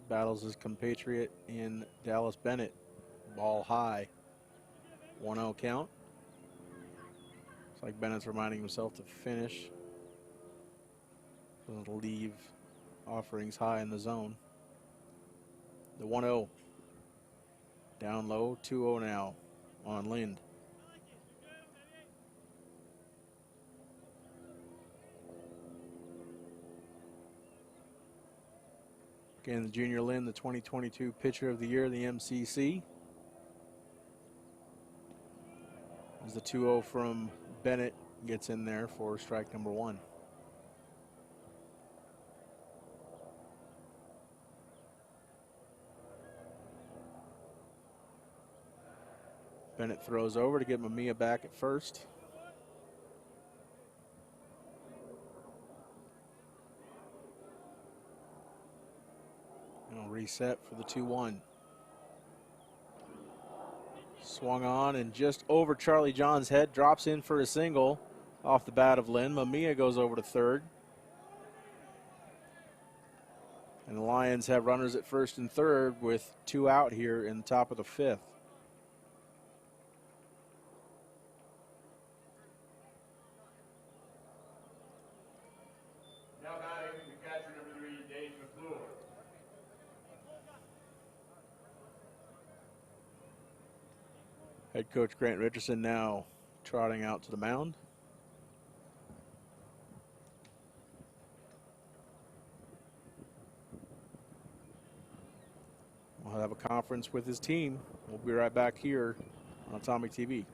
Battles his compatriot in Dallas Bennett. Ball high. 1-0 count. It's like Bennett's reminding himself to finish. Doesn't leave offerings high in the zone. The 1-0. Down low, 2-0 now on Lind. Again, the junior Lind, the 2022 Pitcher of the Year, the MCC. As the 2-0 from Bennett gets in there for strike number 1. Bennett throws over to get Mamiya back at first. Reset for the 2-1. Swung on and just over Charlie John's head, drops in for a single off the bat of Lind. Mamiya goes over to third. And the Lions have runners at first and third with 2 out here in the top of the 5th. Head coach Grant Richardson now trotting out to the mound. We'll have a conference with his team. We'll be right back here on Atomic TV.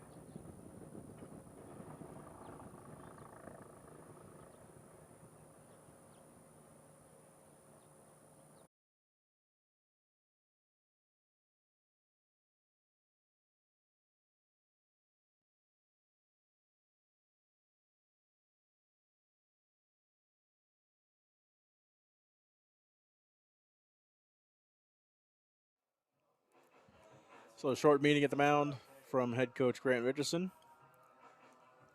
So a short meeting at the mound from head coach Grant Richardson.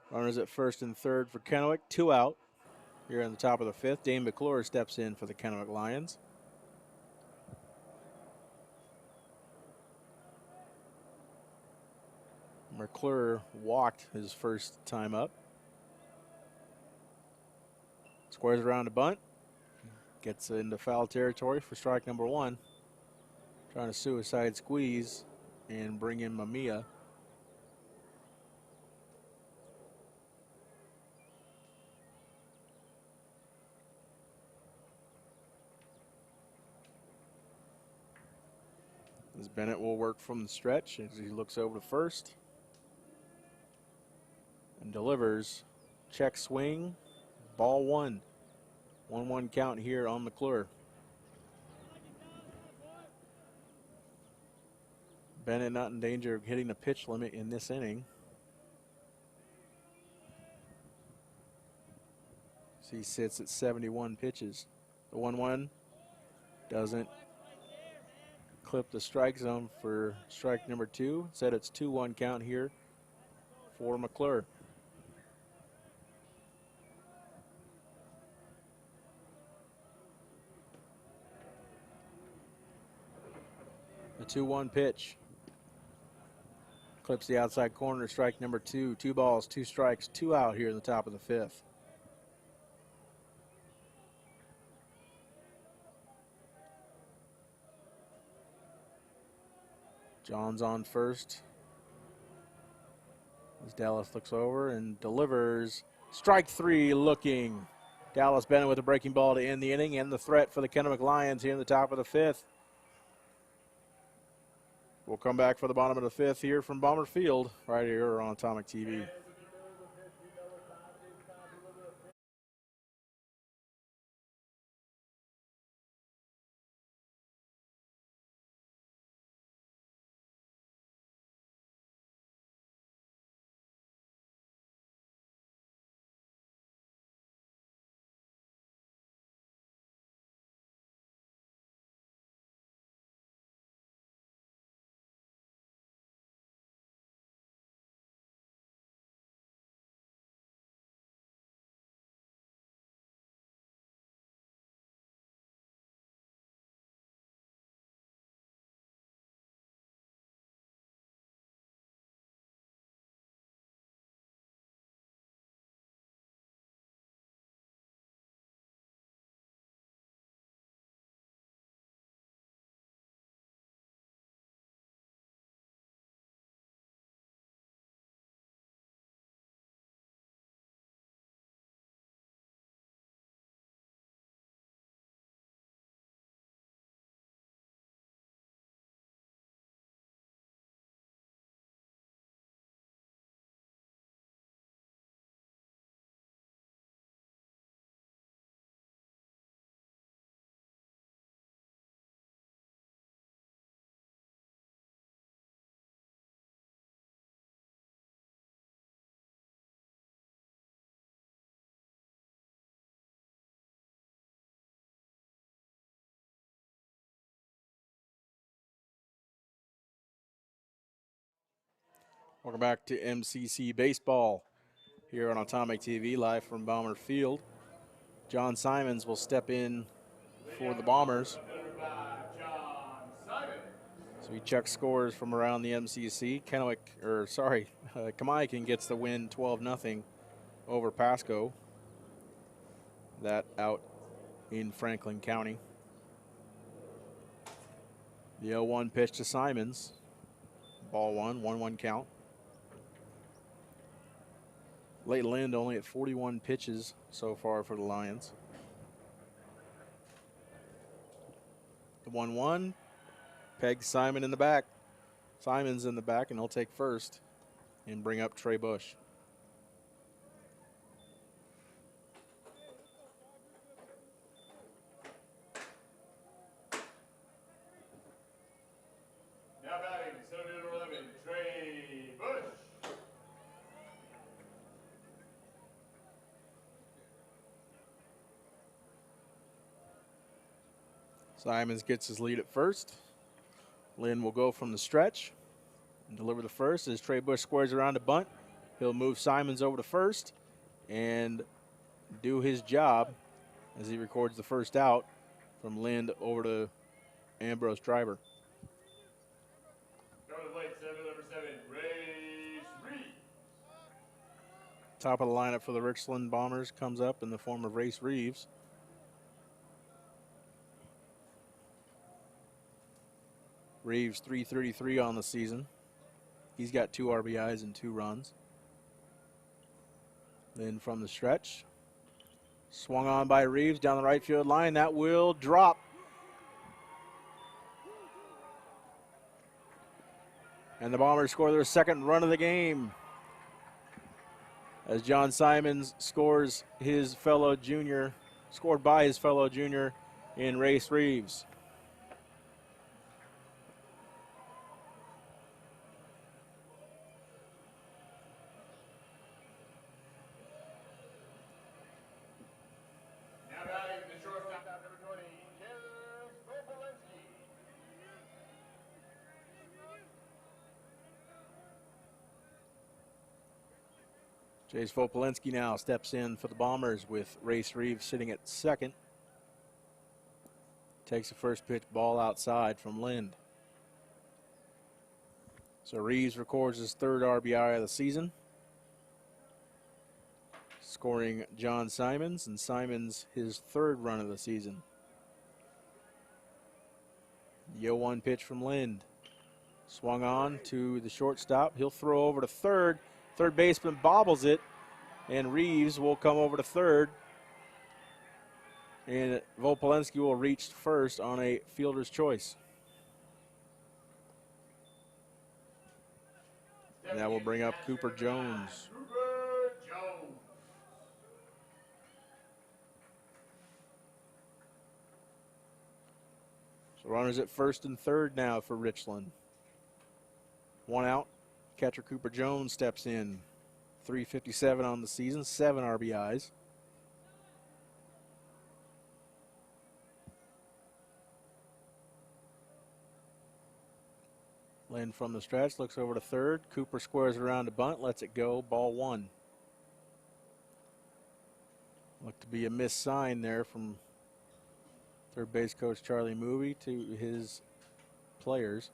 Runners at first and third for Kennewick. 2 out here in the top of the 5th. Dane McClure steps in for the Kennewick Lions. McClure walked his first time up. Squares around a bunt. Gets into foul territory for strike number 1. Trying to suicide squeeze and bring in Mamiya. As Bennett will work from the stretch as he looks over to first and delivers. Check swing, ball 1. 1-1 count here on McClure. Bennett not in danger of hitting the pitch limit in this inning. So he sits at 71 pitches. The 1-1 doesn't clip the strike zone for strike number 2. Instead, it's 2-1 count here for McClure. The 2-1 pitch. Clips the outside corner, strike number 2. 2 balls, 2 strikes, 2 out here in the top of the 5th. John's on first. As Dallas looks over and delivers. Strike three looking. Dallas Bennett with a breaking ball to end the inning and the threat for the Kennewick Lions here in the top of the fifth. We'll come back for the bottom of the fifth here from Bomber Field right here on Atomic TV. Welcome back to MCC Baseball here on Atomic TV, live from Bomber Field. John Simons will step in for the Bombers. So he checks scores from around the MCC. Kamaikan gets the win 12-0 over Pasco. That out in Franklin County. The 0-1 pitch to Simons. Ball one, 1-1 count. Late Lind only at 41 pitches so far for the Lions. The 1-1 pegs Simons in the back, and he'll take first and bring up Trey Bush. Now batting, center fielder 11, Trey Bush. Simons gets his lead at first. Lynn will go from the stretch and deliver the first as Trey Bush squares around to bunt. He'll move Simons over to first and do his job as he records the first out from Lind over to Ambrose Driver. Going to the plate, center number 7, Race Reed. Top of the lineup for the Richland Bombers comes up in the form of Race Reeves. Reeves 333 on the season. He's got 2 RBIs and 2 runs. Then from the stretch, swung on by Reeves down the right field line. That will drop. And the Bombers score their second run of the game as John Simons scored by his fellow junior in Race Reeves. Now batting, the shortstop, number 20, Jace Vopolinski now steps in for the Bombers with Race Reeves sitting at second. Takes the first pitch ball outside from Lind. So Reeves records his 3rd RBI of the season, scoring John Simons, and Simons his 3rd run of the season. The 0-1 pitch from Lind. Swung on to the shortstop. He'll throw over to third. Third baseman bobbles it, and Reeves will come over to third. And Volpolenski will reach first on a fielder's choice. And that will bring up Cooper Jones. Cooper Jones. So runners at first and third now for Richland. One out. Catcher Cooper Jones steps in. .357 on the season, 7 RBIs. Lynn from the stretch looks over to third. Cooper squares around to bunt, lets it go, ball 1. Looked to be a missed sign there from third base coach Charlie Movie to his players.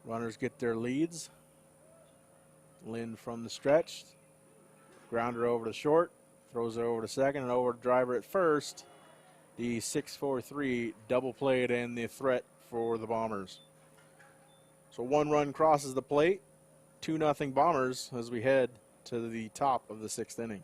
Runners get their leads. Lynn from the stretch. Grounder over to short. Throws it over to second and over to driver at first. The 6-4-3 double play to end the threat for the Bombers. So 1 run crosses the plate. 2-0 Bombers as we head to the top of the 6th inning.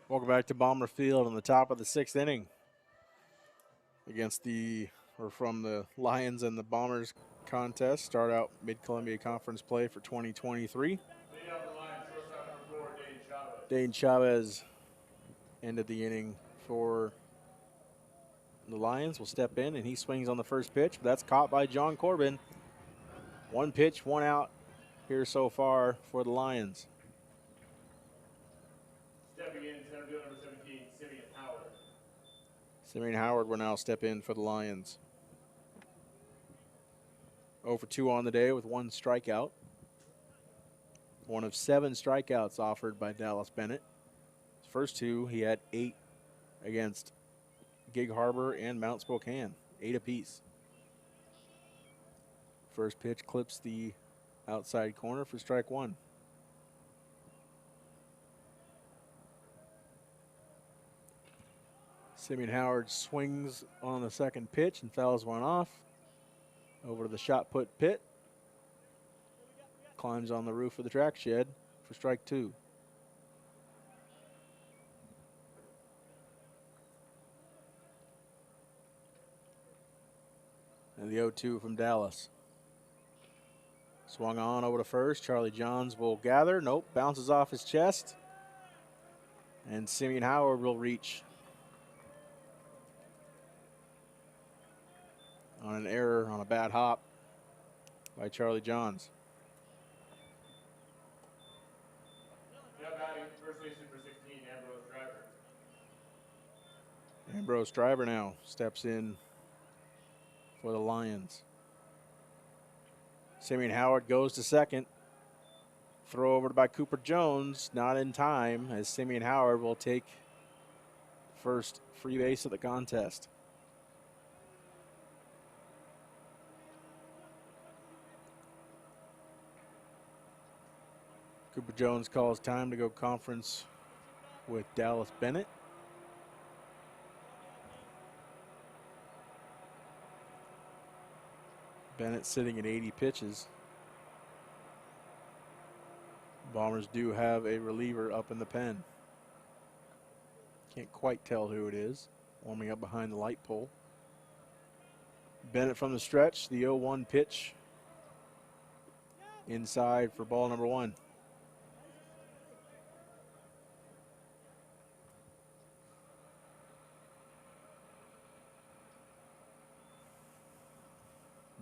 Welcome back to Bomber Field on the top of the 6th inning from the Lions and the Bombers contest. Start out Mid-Columbia Conference play for 2023. Dane Chavez ended the inning for the Lions. Will step in and he swings on the first pitch, but that's caught by John Corbin. 1 pitch, 1 out here so far for the Lions. Stepping in, center field number 17, Simeon Howard. Simeon Howard will now step in for the Lions. 0 for 2 on the day with 1 strikeout. One of 7 strikeouts offered by Dallas Bennett. His first 2, he had 8 against Gig Harbor and Mount Spokane, 8 apiece. First pitch clips the outside corner for strike 1. Simeon Howard swings on the second pitch and fouls one off. Over to the shot put pit. Climbs on the roof of the track shed for strike 2. And the 0-2 from Dallas. Swung on over to first. Charlie Johns will gather. Nope, bounces off his chest. And Simeon Howard will reach on an error on a bad hop. by Charlie Johns. Now batting first baseman for 16, Ambrose Driver. Ambrose Driver now steps in for the Lions. Simeon Howard goes to second. Throw over by Cooper Jones, not in time, as Simeon Howard will take first free base of the contest. Cooper Jones calls time to go conference with Dallas Bennett. Bennett sitting at 80 pitches. Bombers do have a reliever up in the pen. Can't quite tell who it is. Warming up behind the light pole. Bennett from the stretch, the 0-1 pitch. Inside for ball number 1.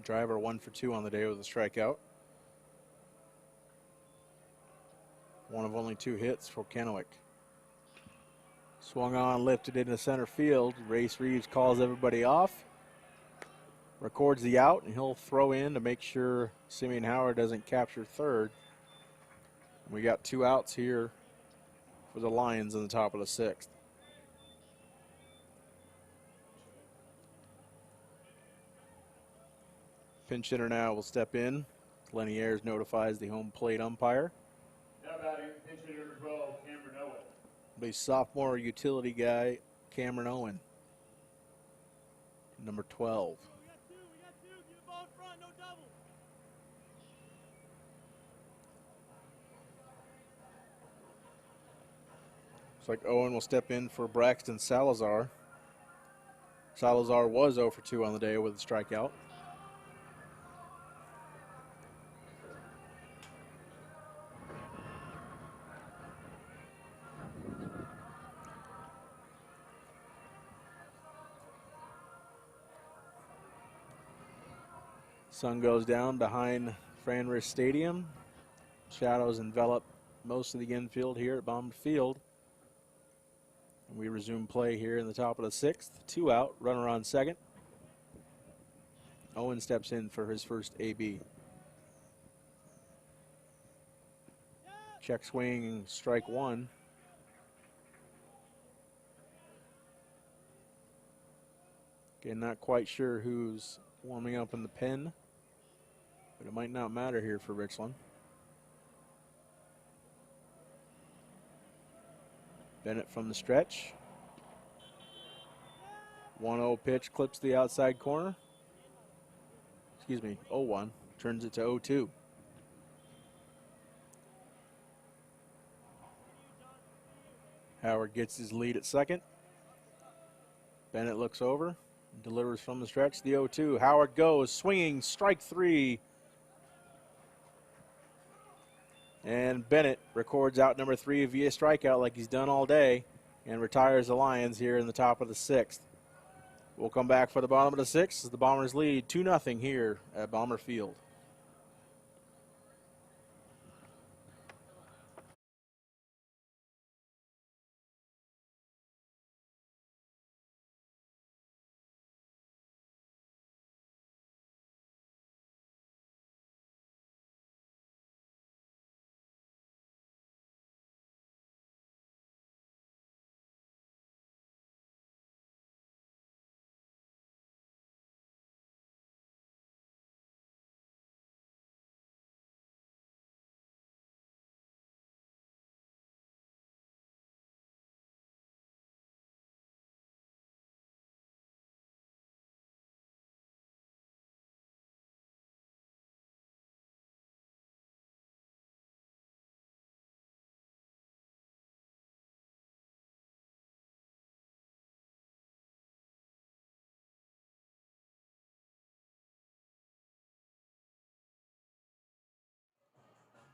Driver 1 for 2 on the day with a strikeout. One of only 2 hits for Kennewick. Swung on, lifted into center field. Race Reeves calls everybody off. Records the out, and he'll throw in to make sure Simeon Howard doesn't capture third. We got 2 outs here for the Lions in the top of the 6th. Pinch hitter now will step in. Lenny Ayers notifies the home plate umpire. Now batting pinch hitter number 12, Cameron Owen. The sophomore utility guy, Cameron Owen. Number 12. We got two. Get the ball in front, no double. Looks like Owen will step in for Braxton Salazar. Salazar was 0 for 2 on the day with a strikeout. Sun goes down behind Franrish Stadium. Shadows envelop most of the infield here at Bomber Field. And we resume play here in the top of the 6th. 2 out, runner on second. Owen steps in for his first AB. Check swing, strike 1. Again, not quite sure who's warming up in the pen, but it might not matter here for Richland. Bennett from the stretch. 1-0 pitch clips the outside corner. Excuse me, 0-1. Turns it to 0-2. Howard gets his lead at second. Bennett looks over, delivers from the stretch, the 0-2. Howard goes, swinging, strike 3. And Bennett records out number 3 via strikeout like he's done all day and retires the Lions here in the top of the 6th. We'll come back for the bottom of the 6th as the Bombers lead 2-0 here at Bomber Field.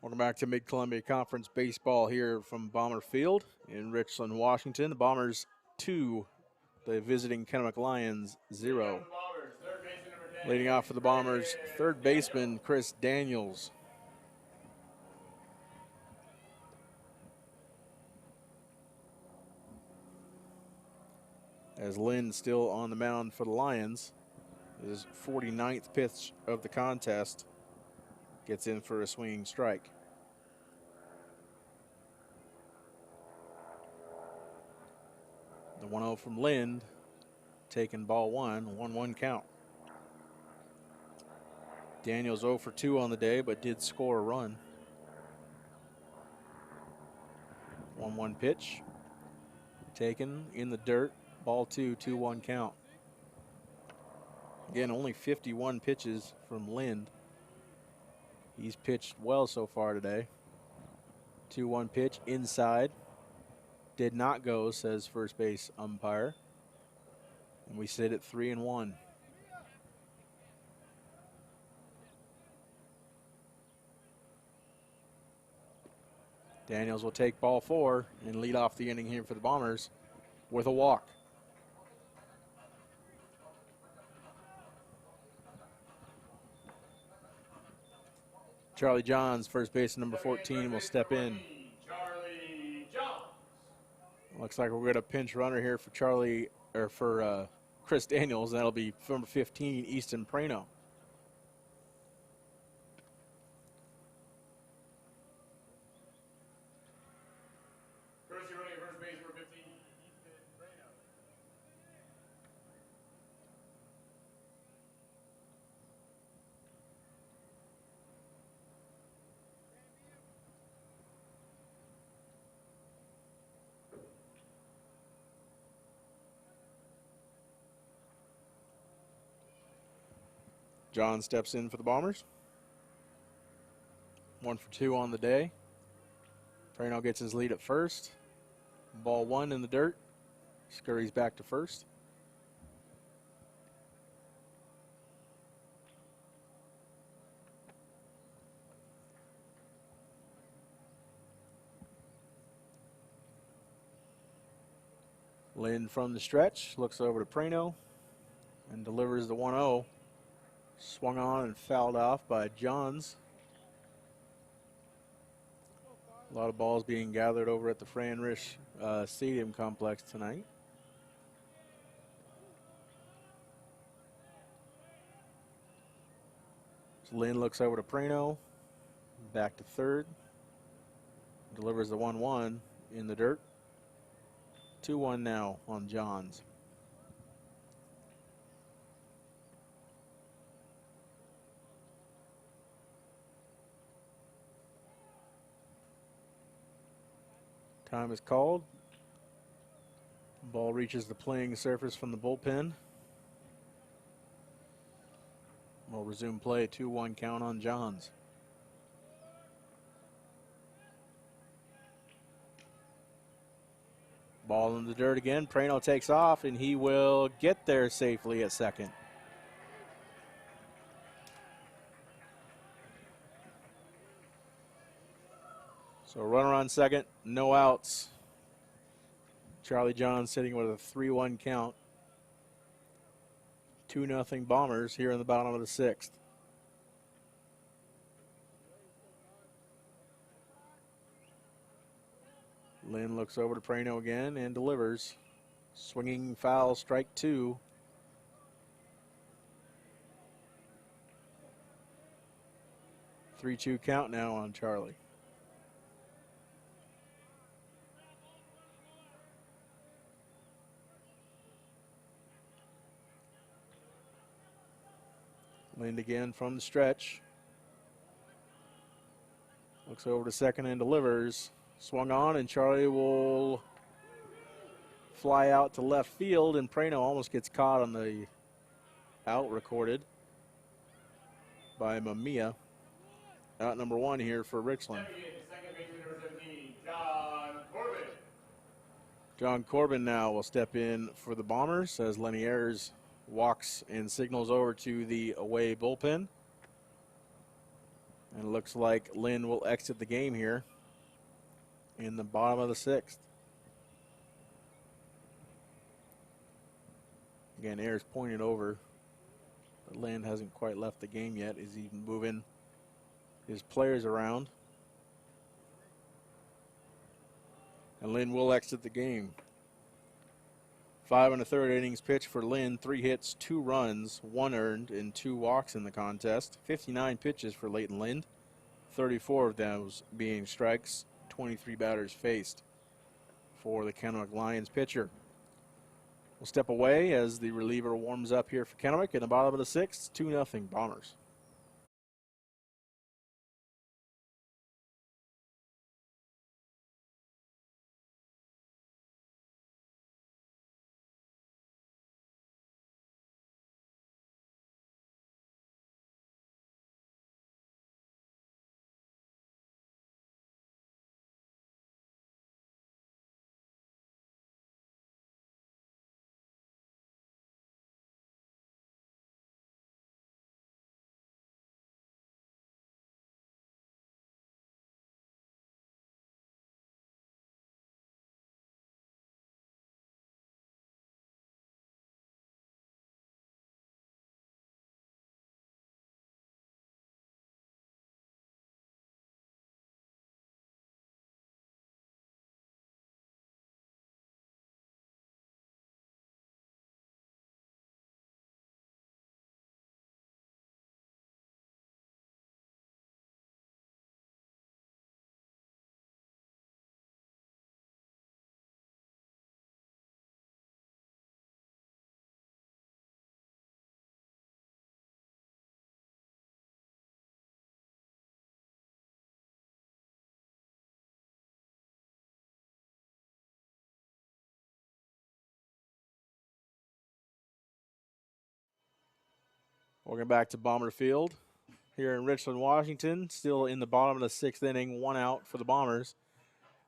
Welcome back to Mid-Columbia Conference Baseball here from Bomber Field in Richland, Washington. The Bombers 2, the visiting Kennewick Lions 0. Bombers, third baseman number 10, Leading off for the Bombers, third baseman Chris Daniels. As Lynn still on the mound for the Lions. His 49th pitch of the contest. Gets in for a swinging strike. The 1-0 from Lind, taking ball one, 1-1 count. Daniels 0 for 2 on the day, but did score a run. 1-1 pitch, taken in the dirt, ball 2, 2-1 count. Again, only 51 pitches from Lind. He's pitched well so far today. 2-1 pitch inside. Did not go, says first base umpire. And we sit at 3-1. Daniels will take ball 4 and lead off the inning here for the Bombers with a walk. Charlie Johns, first base number 14, will step in. Charlie Johns. Looks like we're going to pinch runner here for Chris Daniels. That'll be number 15, Easton Prano. Courtesy running at first base, number 15, Easton Prano. John steps in for the Bombers. 1 for 2 on the day. Prano gets his lead at first. Ball 1 in the dirt. Scurries back to first. Lynn from the stretch looks over to Prano and delivers the 1-0. Swung on and fouled off by Johns. A lot of balls being gathered over at the Fran Risch Stadium complex tonight. So Lynn looks over to Prano, back to third. Delivers the 1-1 in the dirt. 2-1 now on Johns. Time is called. Ball reaches the playing surface from the bullpen. We'll resume play, 2-1 count on Johns. Ball in the dirt again. Prano takes off, and he will get there safely at second. So runner on second, no outs. Charlie Johns sitting with a 3-1 count. 2-0 Bombers here in the bottom of the 6th. Lynn looks over to Prano again and delivers. Swinging foul, strike 2. Three-two count now on Charlie. Lind again from the stretch. Looks over to second and delivers. Swung on, and Charlie will fly out to left field, and Prano almost gets caught on the out recorded by Mamiya. Out number 1 here for Richland. Second baseman, number 17, John Corbin. John Corbin now will step in for the Bombers as Lenny Ayers walks and signals over to the away bullpen. And it looks like Lynn will exit the game here in the bottom of the 6th. Again, Ayers pointed over But Lynn hasn't quite left the game yet. He's even moving his players around. And Lynn will exit the game. 5 1/3 innings pitched for Lynn. 3 hits, 2 runs, 1 earned, and 2 walks in the contest. 59 pitches for Leighton Lind. 34 of those being strikes. 23 batters faced for the Kennewick Lions pitcher. We'll step away as the reliever warms up here for Kennewick. In the bottom of the 6th, 2-0 Bombers. Welcome back to Bomber Field here in Richland, Washington. Still in the bottom of the 6th inning, 1 out for the Bombers.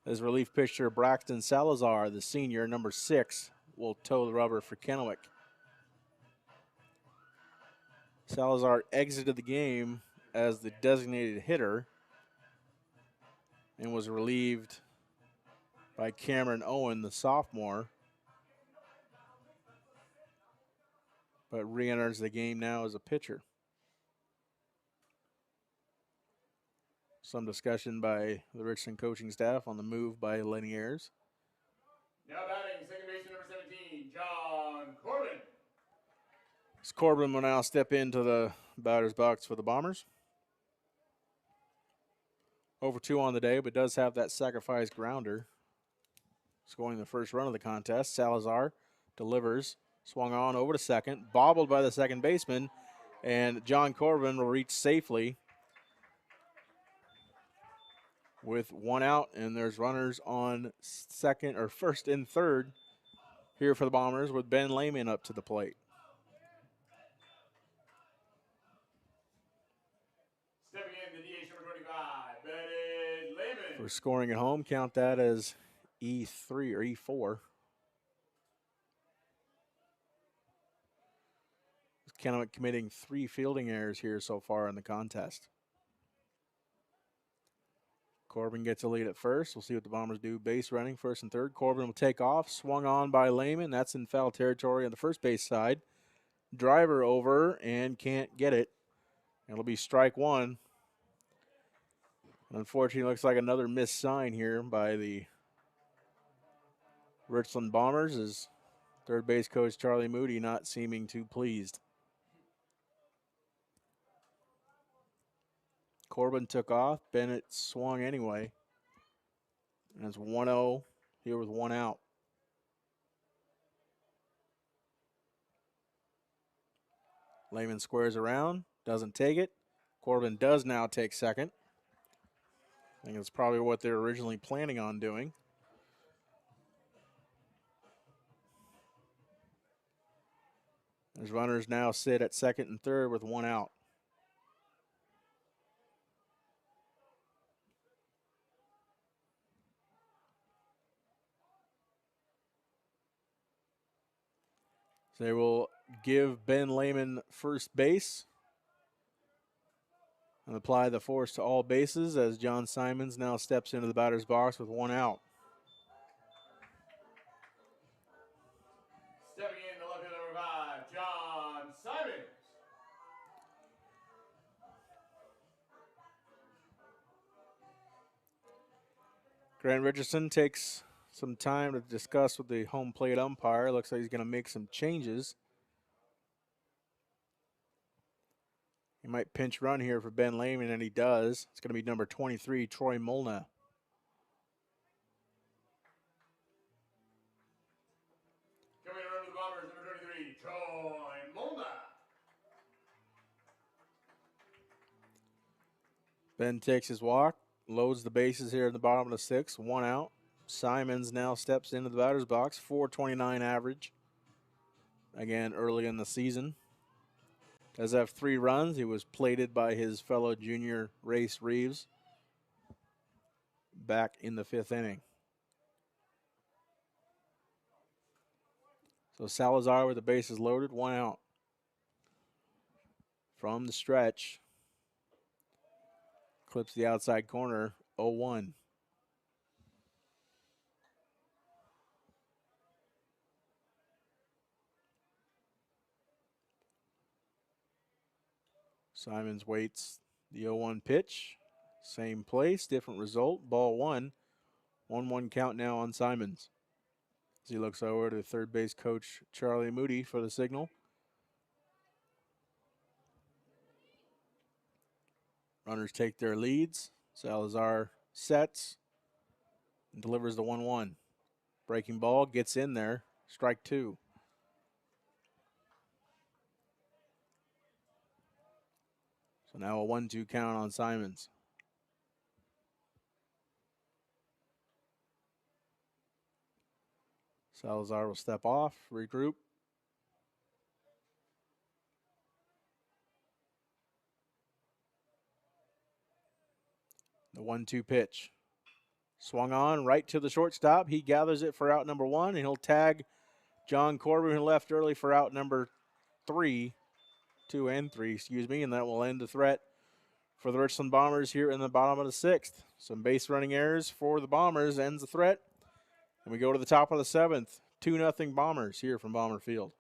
As relief pitcher Braxton Salazar, the senior, number 6, will toe the rubber for Kennewick. Salazar exited the game as the designated hitter and was relieved by Cameron Owen, the sophomore, but re-enters the game now as a pitcher. Some discussion by the Richland coaching staff on the move by Lenny Ayers. Now batting, second baseman number 17, John Corbin. As Corbin will now step into the batter's box for the Bombers. Over 2 on the day, but does have that sacrifice grounder. Scoring the first run of the contest. Salazar delivers, swung on over to second, bobbled by the second baseman, and John Corbin will reach safely with 1 out, and there's runners on second or first and third here for the Bombers with Ben Lehman up to the plate. Stepping in, the DH number 25, Ben Lehman. For scoring at home, count that as E3 or E4. Kennewick committing 3 fielding errors here so far in the contest. Corbin gets a lead at first. We'll see what the Bombers do. Base running, first and third. Corbin will take off. Swung on by Lehman. That's in foul territory on the first base side. Driver over and can't get it. It'll be strike 1. Unfortunately, looks like another missed sign here by the Richland Bombers as third base coach Charlie Moody not seeming too pleased. Corbin took off. Bennett swung anyway. And it's 1-0 here with 1 out. Lehman squares around, doesn't take it. Corbin does now take second. I think it's probably what they were originally planning on doing. There's runners now sit at second and third with 1 out. So they will give Ben Lehman first base and apply the force to all bases as John Simons now steps into the batter's box with 1 out. Stepping in, the left fielder number 5, John Simons. Grant Richardson takes some time to discuss with the home plate umpire. Looks like he's going to make some changes. He might pinch run here for Ben Lehman, and he does. It's going to be number 23, Troy Molna. Coming around to the Bombers, number 23, Troy Molna. Ben takes his walk, loads the bases here in the bottom of the sixth, 1 out. Simons now steps into the batter's box, 429 average. Again, early in the season. Does have 3 runs. He was plated by his fellow junior Race Reeves back in the 5th inning. So Salazar with the bases loaded, 1 out. From the stretch. Clips the outside corner, 0-1. Simons waits the 0-1 pitch. Same place, different result. Ball 1. 1-1 count now on Simons. As he looks over to third base coach Charlie Moody for the signal. Runners take their leads. Salazar sets and delivers the 1-1. Breaking ball gets in there. Strike 2. So now a 1-2 count on Simons. Salazar will step off, regroup. The 1-2 pitch. Swung on right to the shortstop. He gathers it for out number 1, and he'll tag John Corbin, who left early, for out number 3. 2 and 3, excuse me, and that will end the threat for the Richland Bombers here in the bottom of the 6th. Some base running errors for the Bombers ends the threat. And we go to the top of the 7th. 2-0 Bombers here from Bomber Field.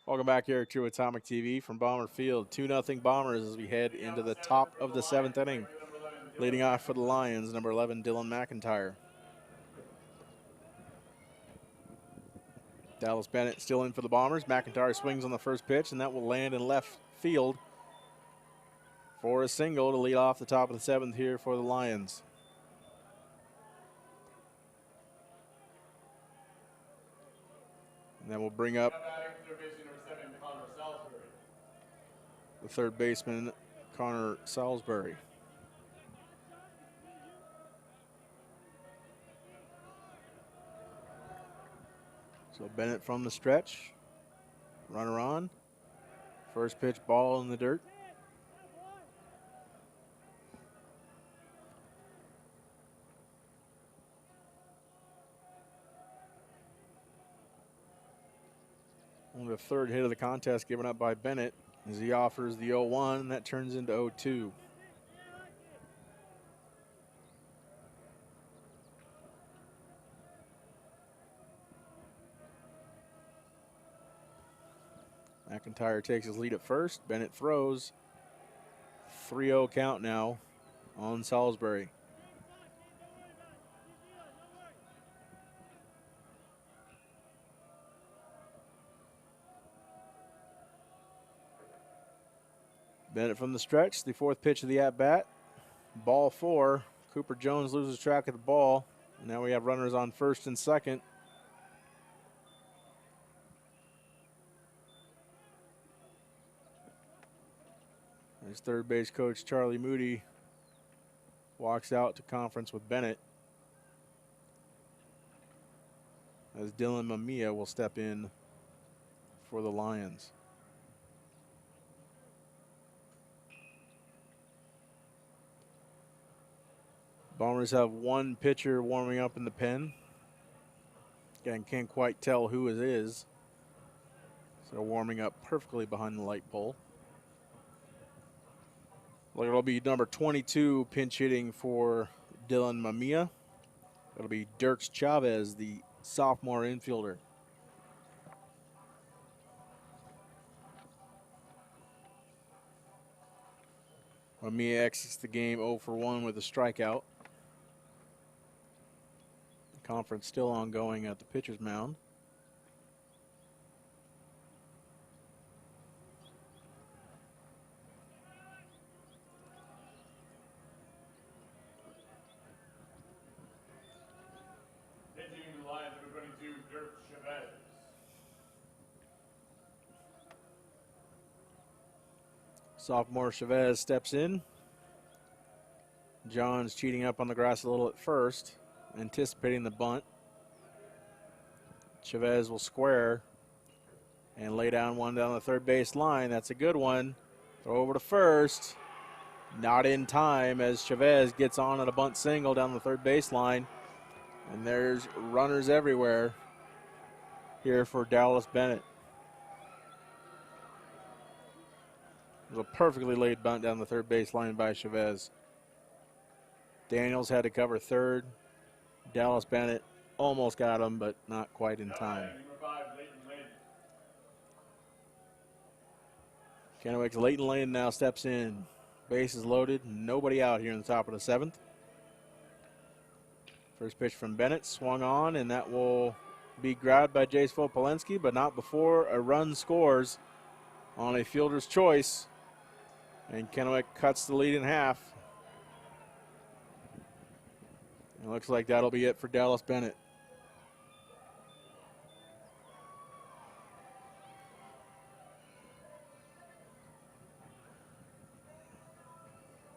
Welcome back here to Atomic TV from Bomber Field. 2-0 Bombers as we head into the top of the 7th inning. Leading off for the Lions, number 11, Dylan McIntyre. Dallas Bennett still in for the Bombers. McIntyre swings on the first pitch, and that will land in left field for a single to lead off the top of the 7th here for the Lions. And then we'll bring up the third baseman, Connor Salisbury. So Bennett from the stretch. Runner on. First pitch, ball in the dirt. Only the 3rd hit of the contest given up by Bennett as he offers the 0-1, and that turns into 0-2. McIntyre takes his lead at first. Bennett throws. 3-0 count now on Salisbury. Bennett from the stretch, the 4th pitch of the at-bat. Ball 4. Cooper Jones loses track of the ball. Now we have runners on first and second. His third base coach, Charlie Moody, walks out to conference with Bennett, as Dylan Mamiya will step in for the Lions. Bombers have one pitcher warming up in the pen. Again, can't quite tell who it is. So warming up perfectly behind the light pole. Well, it'll be number 22 pinch hitting for Dylan Mamiya. It'll be Dirks Chavez, the sophomore infielder. Mamiya exits the game 0 for 1 with a strikeout. The conference still ongoing at the pitcher's mound. Sophomore Chavez steps in. John's cheating up on the grass a little at first, anticipating the bunt. Chavez will square and lay down one down the third base line. That's a good one. Throw over to first. Not in time as Chavez gets on at a bunt single down the third base line. And there's runners everywhere here for Dallas Bennett. It was a perfectly laid bunt down the third base line by Chavez. Daniels had to cover third. Dallas Bennett almost got him, but not quite in time. Kennewick's Leighton Lane now steps in. Bases loaded, nobody out here in the top of the 7th. First pitch from Bennett, swung on, and that will be grabbed by Jace Polensky, but not before a run scores on a fielder's choice. And Kennewick cuts the lead in half. It looks like that'll be it for Dallas Bennett.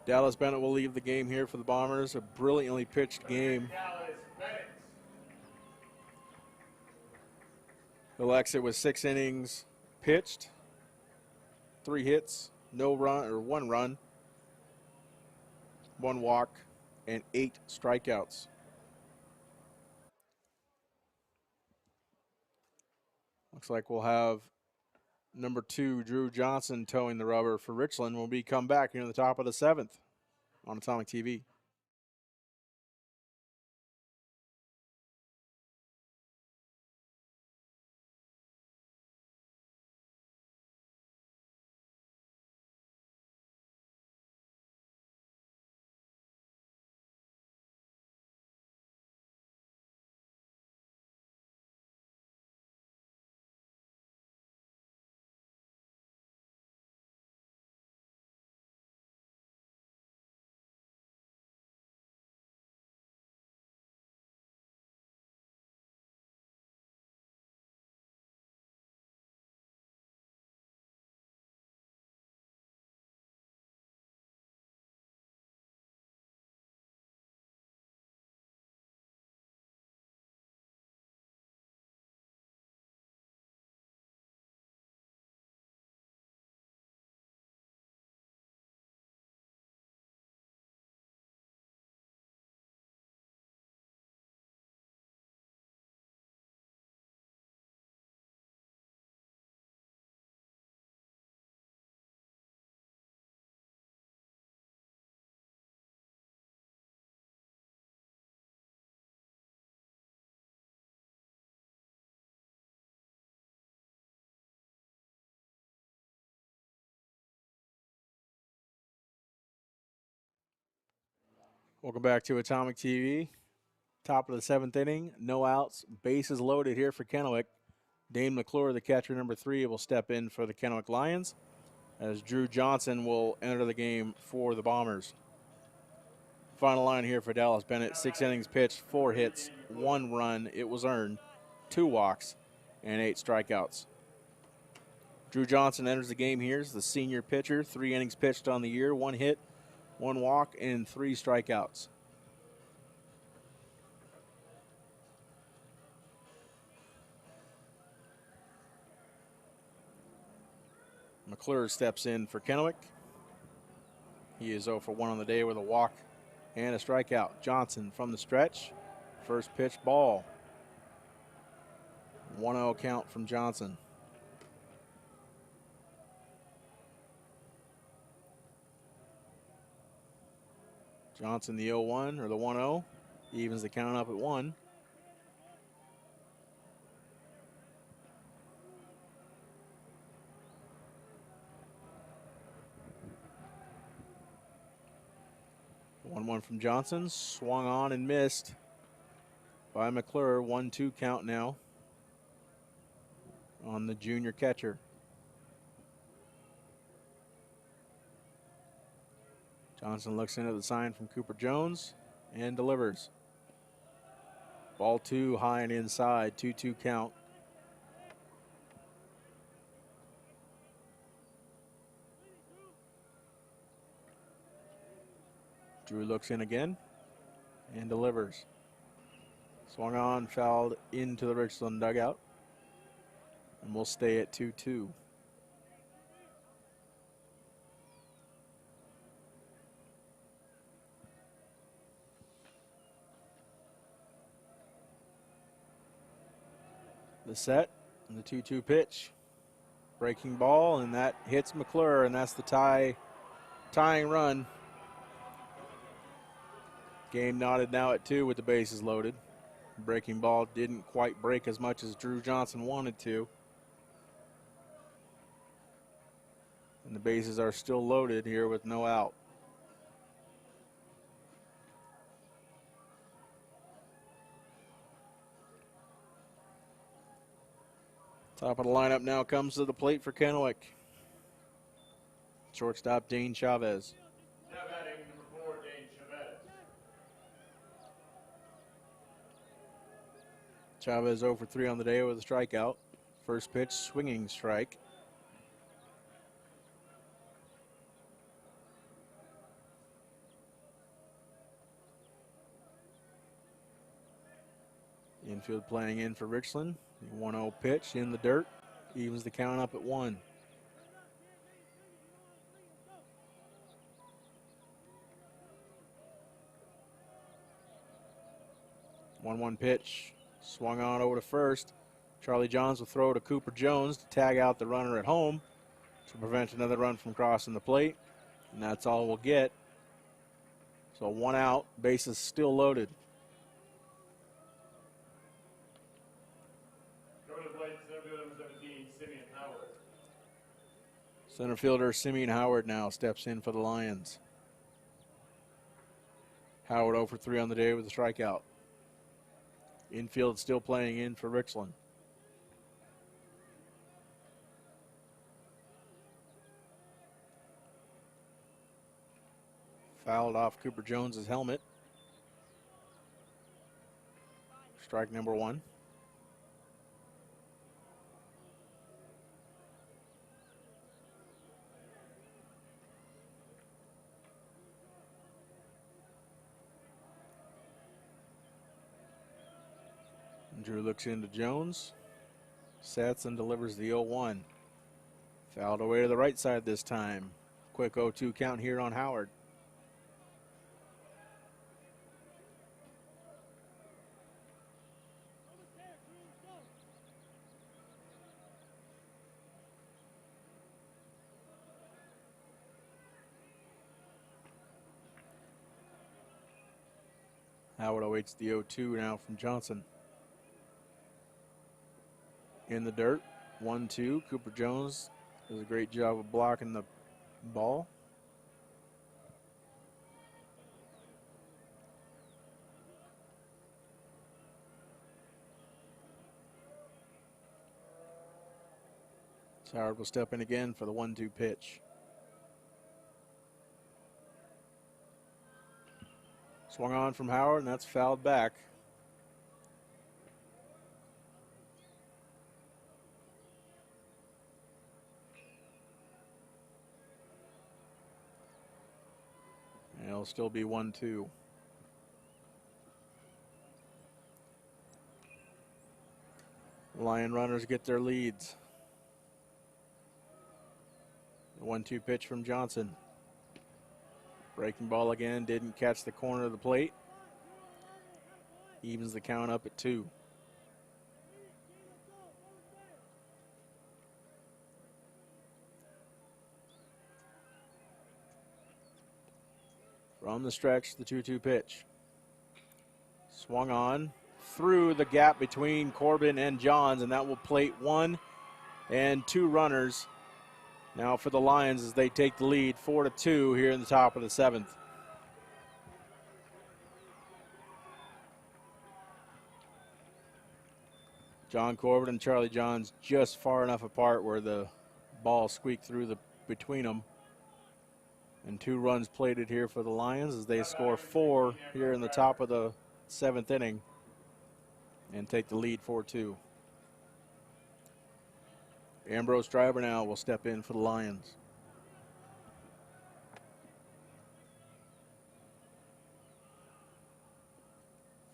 Dallas Bennett will leave the game here for the Bombers. A brilliantly pitched game. He'll exit with 6 innings pitched, 3 hits, no run or 1 run, 1 walk, and 8 strikeouts. Looks like we'll have number 2, Drew Johnson, towing the rubber for Richland when we come back here in the top of the 7th on Atomic TV. Welcome back to Atomic TV. Top of the 7th inning, no outs, bases loaded here for Kennewick. Dane McClure, the catcher number 3, will step in for the Kennewick Lions, as Drew Johnson will enter the game for the Bombers. Final line here for Dallas Bennett: 6 innings pitched, 4 hits, 1 run. It was earned, 2 walks, and 8 strikeouts. Drew Johnson enters the game here as the senior pitcher. 3 innings pitched on the year, 1 hit, 1 walk, and 3 strikeouts. McClure steps in for Kennewick. He is 0 for 1 on the day with a walk and a strikeout. Johnson from the stretch. First pitch ball. 1-0 count from Johnson. Johnson the 0-1 or the 1-0. Evens the count up at 1. One from Johnson, swung on and missed by McClure. 1-2 count now on the junior catcher. Johnson looks into the sign from Cooper Jones and delivers. Ball 2 high and inside, 2-2 count. Drew looks in again and delivers. Swung on, fouled into the Richland dugout. And we'll stay at 2-2. The set, and the 2-2 pitch. Breaking ball, and that hits McClure, and that's the tying run. Game knotted now at 2 with the bases loaded. Breaking ball didn't quite break as much as Drew Johnson wanted to. And the bases are still loaded here with no out. Top of the lineup now comes to the plate for Kennewick. Shortstop Dane Chavez. Now batting number 4, Dane Chavez. Chavez 0 for 3 on the day with a strikeout. First pitch, swinging strike. Infield playing in for Richland. 1-0 pitch in the dirt. Evens the count up at 1. One pitch. Swung on over to first. Charlie Johns will throw to Cooper Jones to tag out the runner at home to prevent another run from crossing the plate. And that's all we'll get. So 1 out, bases still loaded. Coming to the plate, center fielder number 17, Simeon Howard. Center fielder Simeon Howard now steps in for the Lions. Howard 0 for 3 on the day with a strikeout. Infield still playing in for Richland. Fouled off Cooper Jones's helmet. Strike number 1. Drew looks into Jones, sets and delivers the 0-1. Fouled away to the right side this time. Quick 0-2 count here on Howard. Howard awaits the 0-2 now from Johnson. In the dirt, 1-2. Cooper Jones does a great job of blocking the ball. Howard will step in again for the 1-2 pitch. Swung on from Howard, and that's fouled back. And it'll still be 1-2. Lion runners get their leads. The 1-2 pitch from Johnson. Breaking ball again, didn't catch the corner of the plate. Evens the count up at 2. From the stretch, the 2-2 pitch. Swung on through the gap between Corbin and Johns, and that will plate 1 and 2 runners now for the Lions as they take the lead 4-2 here in the top of the 7th. John Corbin and Charlie Johns just far enough apart where the ball squeaked through between them. And 2 runs plated here for the Lions as they score 4 here in the top of the 7th inning and take the lead 4-2. Ambrose Driver now will step in for the Lions.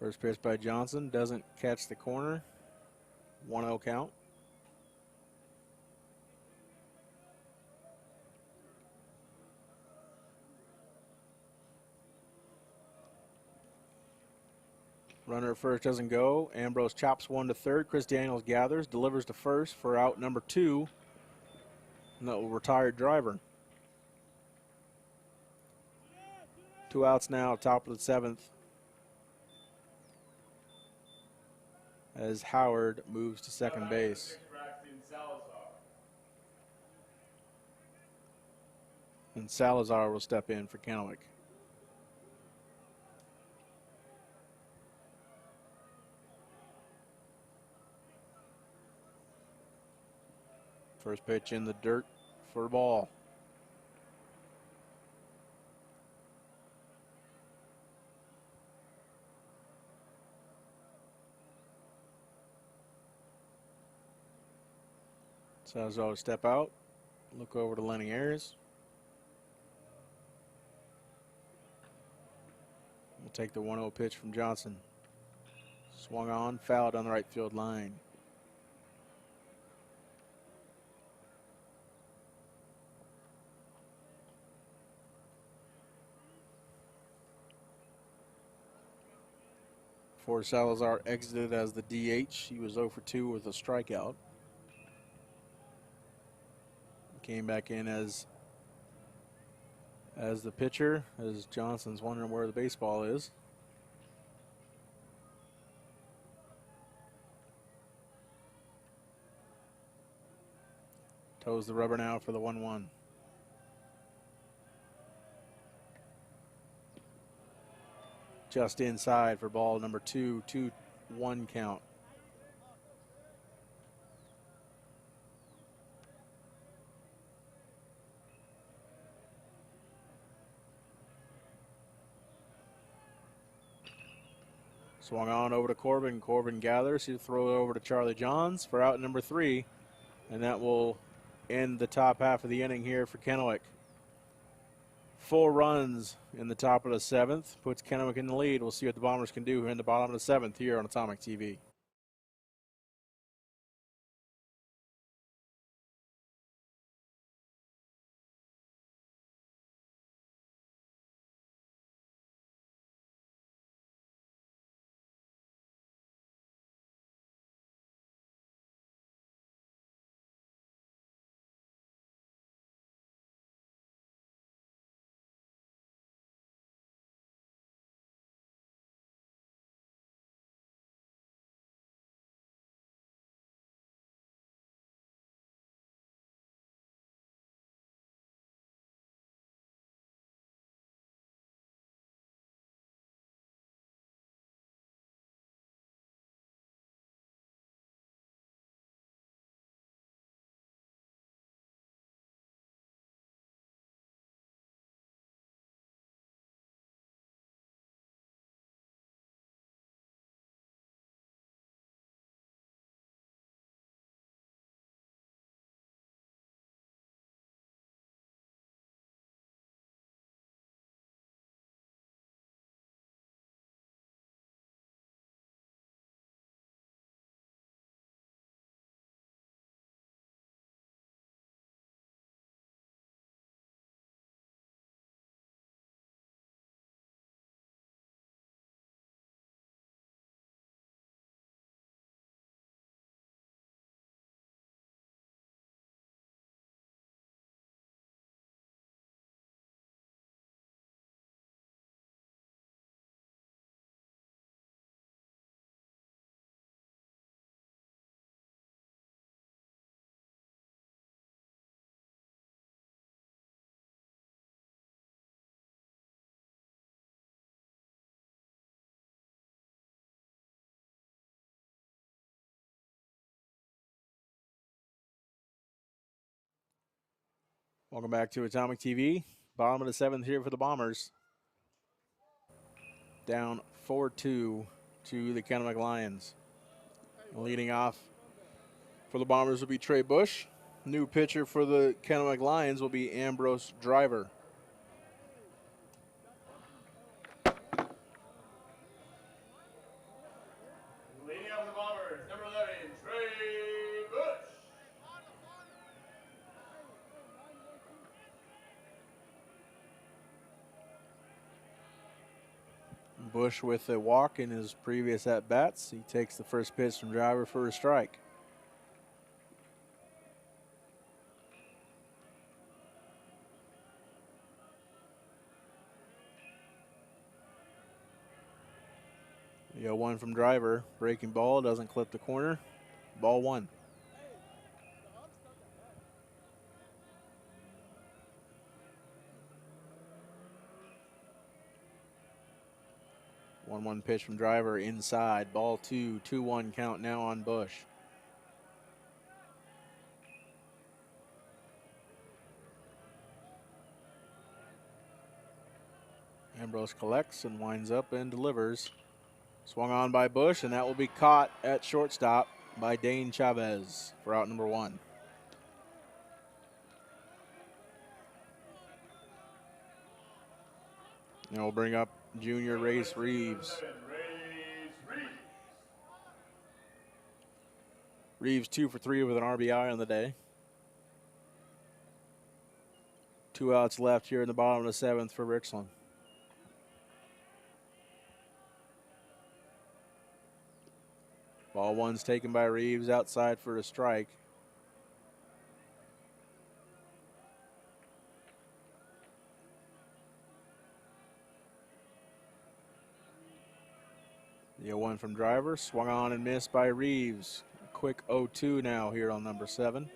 First pitch by Johnson doesn't catch the corner. 1-0 count. Runner at first doesn't go. Ambrose chops 1 to third. Chris Daniels gathers, delivers to first for out number 2. And that will retire Driver. 2 outs now, top of the 7th. As Howard moves to second base. And Salazar will step in for Kennewick. First pitch in the dirt for a ball. Salazar will step out, look over to Lenny Ayers. We'll take the 1-0 pitch from Johnson. Swung on, fouled on the right field line. Before Salazar exited as the DH, he was 0 for 2 with a strikeout. Came back in as the pitcher, as Johnson's wondering where the baseball is. Toes the rubber now for the 1-1. Just inside for ball number 2, 2-1 count. Swung on over to Corbin. Corbin gathers. He'll throw it over to Charlie Johns for out number 3. And that will end the top half of the inning here for Kennewick. 4 runs in the top of the 7th. Puts Kennewick in the lead. We'll see what the Bombers can do here in the bottom of the 7th here on Atomic TV. Welcome back to Atomic TV. Bottom of the 7th here for the Bombers. Down 4-2 to the Kennewick Lions. Leading off for the Bombers will be Trey Bush. New pitcher for the Kennewick Lions will be Ambrose Driver. Leading up for the Bombers, number 11, Trey Bush. Bush with a walk in his previous at-bats. He takes the first pitch from Driver for a strike. The 0-1 from Driver. Breaking ball, doesn't clip the corner. Ball 1. One pitch from Driver inside. Ball 2. 2-1 count now on Bush. Ambrose collects and winds up and delivers. Swung on by Bush, and that will be caught at shortstop by Dane Chavez for out number 1. And we'll bring up junior Race Reeves. Reeves 2 for 3 with an RBI on the day. 2 outs left here in the bottom of the 7th for Richland. Ball 1's taken by Reeves outside for a strike. The 0-1 from Driver, swung on and missed by Reeves. A quick 0-2 now here on number 7.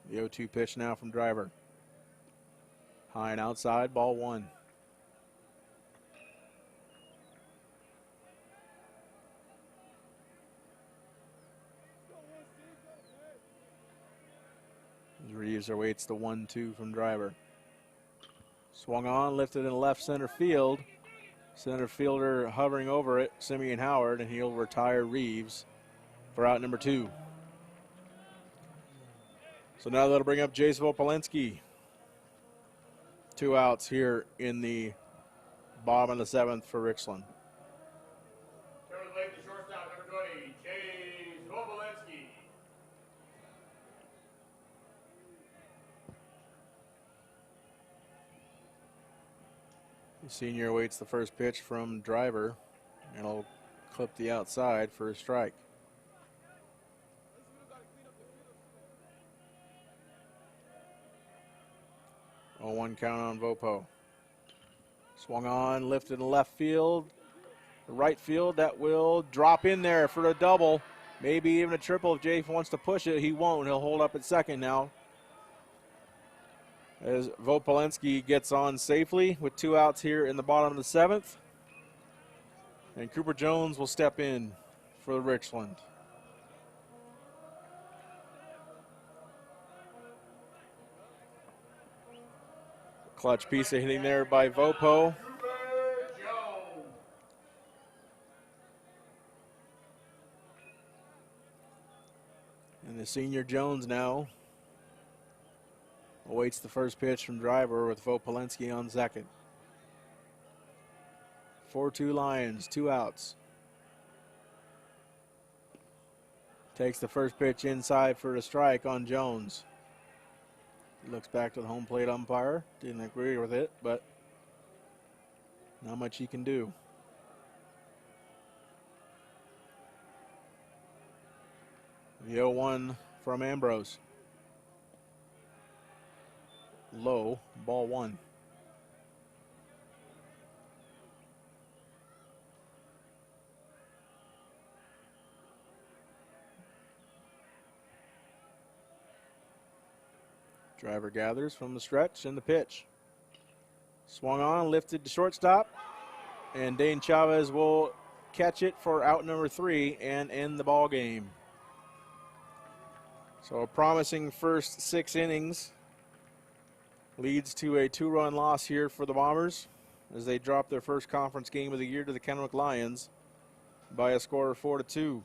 The 0-2 pitch now from Driver. High and outside, ball 1. Reeves awaits the 1-2 from Driver. Swung on, lifted in left center field. Center fielder hovering over it, Simeon Howard, and he'll retire Reeves for out number 2. So now that'll bring up Jace Vopolinski. 2 outs here in the bottom of the 7th for Richland. Coming late, the shortstop, number 20, Chase Vopolinski. The senior awaits the first pitch from Driver, and he'll clip the outside for a strike. Oh, 1 count on Vopo. Swung on, lifted in left field. The right field, that will drop in there for a double. Maybe even a triple if Jay wants to push it. He won't. He'll hold up at second now. As Vopolinski gets on safely with 2 outs here in the bottom of the 7th. And Cooper Jones will step in for Richland. Clutch piece of hitting there by Vopo. And the senior Jones now awaits the first pitch from Driver with Vopolinski on second. 4-2 Lions, 2 outs. Takes the first pitch inside for a strike on Jones. He looks back to the home plate umpire. Didn't agree with it, but not much he can do. The 0-1 from Ambrose. Low, ball 1. Driver gathers from the stretch and the pitch. Swung on, lifted to shortstop, and Dane Chavez will catch it for out number 3 and end the ball game. So a promising first 6 innings leads to a 2-run loss here for the Bombers as they drop their first conference game of the year to the Kennewick Lions by a score of 4-2.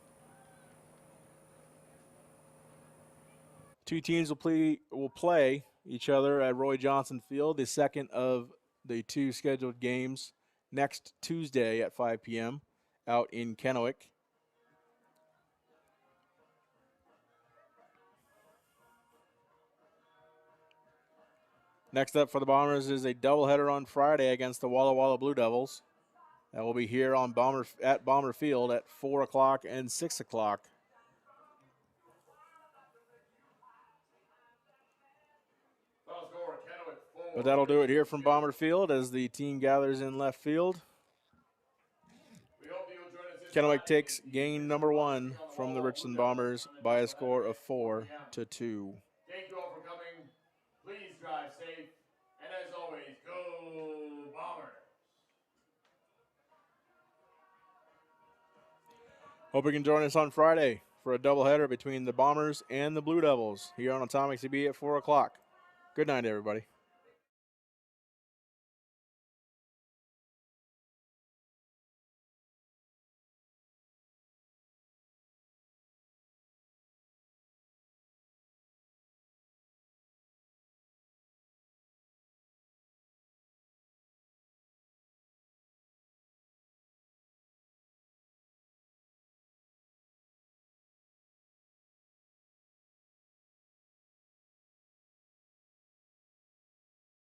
Two teams will play each other at Roy Johnson Field, the second of the 2 scheduled games, next Tuesday at 5 p.m. out in Kennewick. Next up for the Bombers is a doubleheader on Friday against the Walla Walla Blue Devils. That will be here on Bomber Field at 4 o'clock and 6 o'clock. But that'll do it here from Bomber Field as the team gathers in left field. Kennewick takes game number 1 from the Richland Bombers by a score of 4-2. Thank you all for coming. Please drive safe. And as always, go Bombers. Hope you can join us on Friday for a doubleheader between the Bombers and the Blue Devils here on Atomic TV at 4 o'clock. Good night, everybody.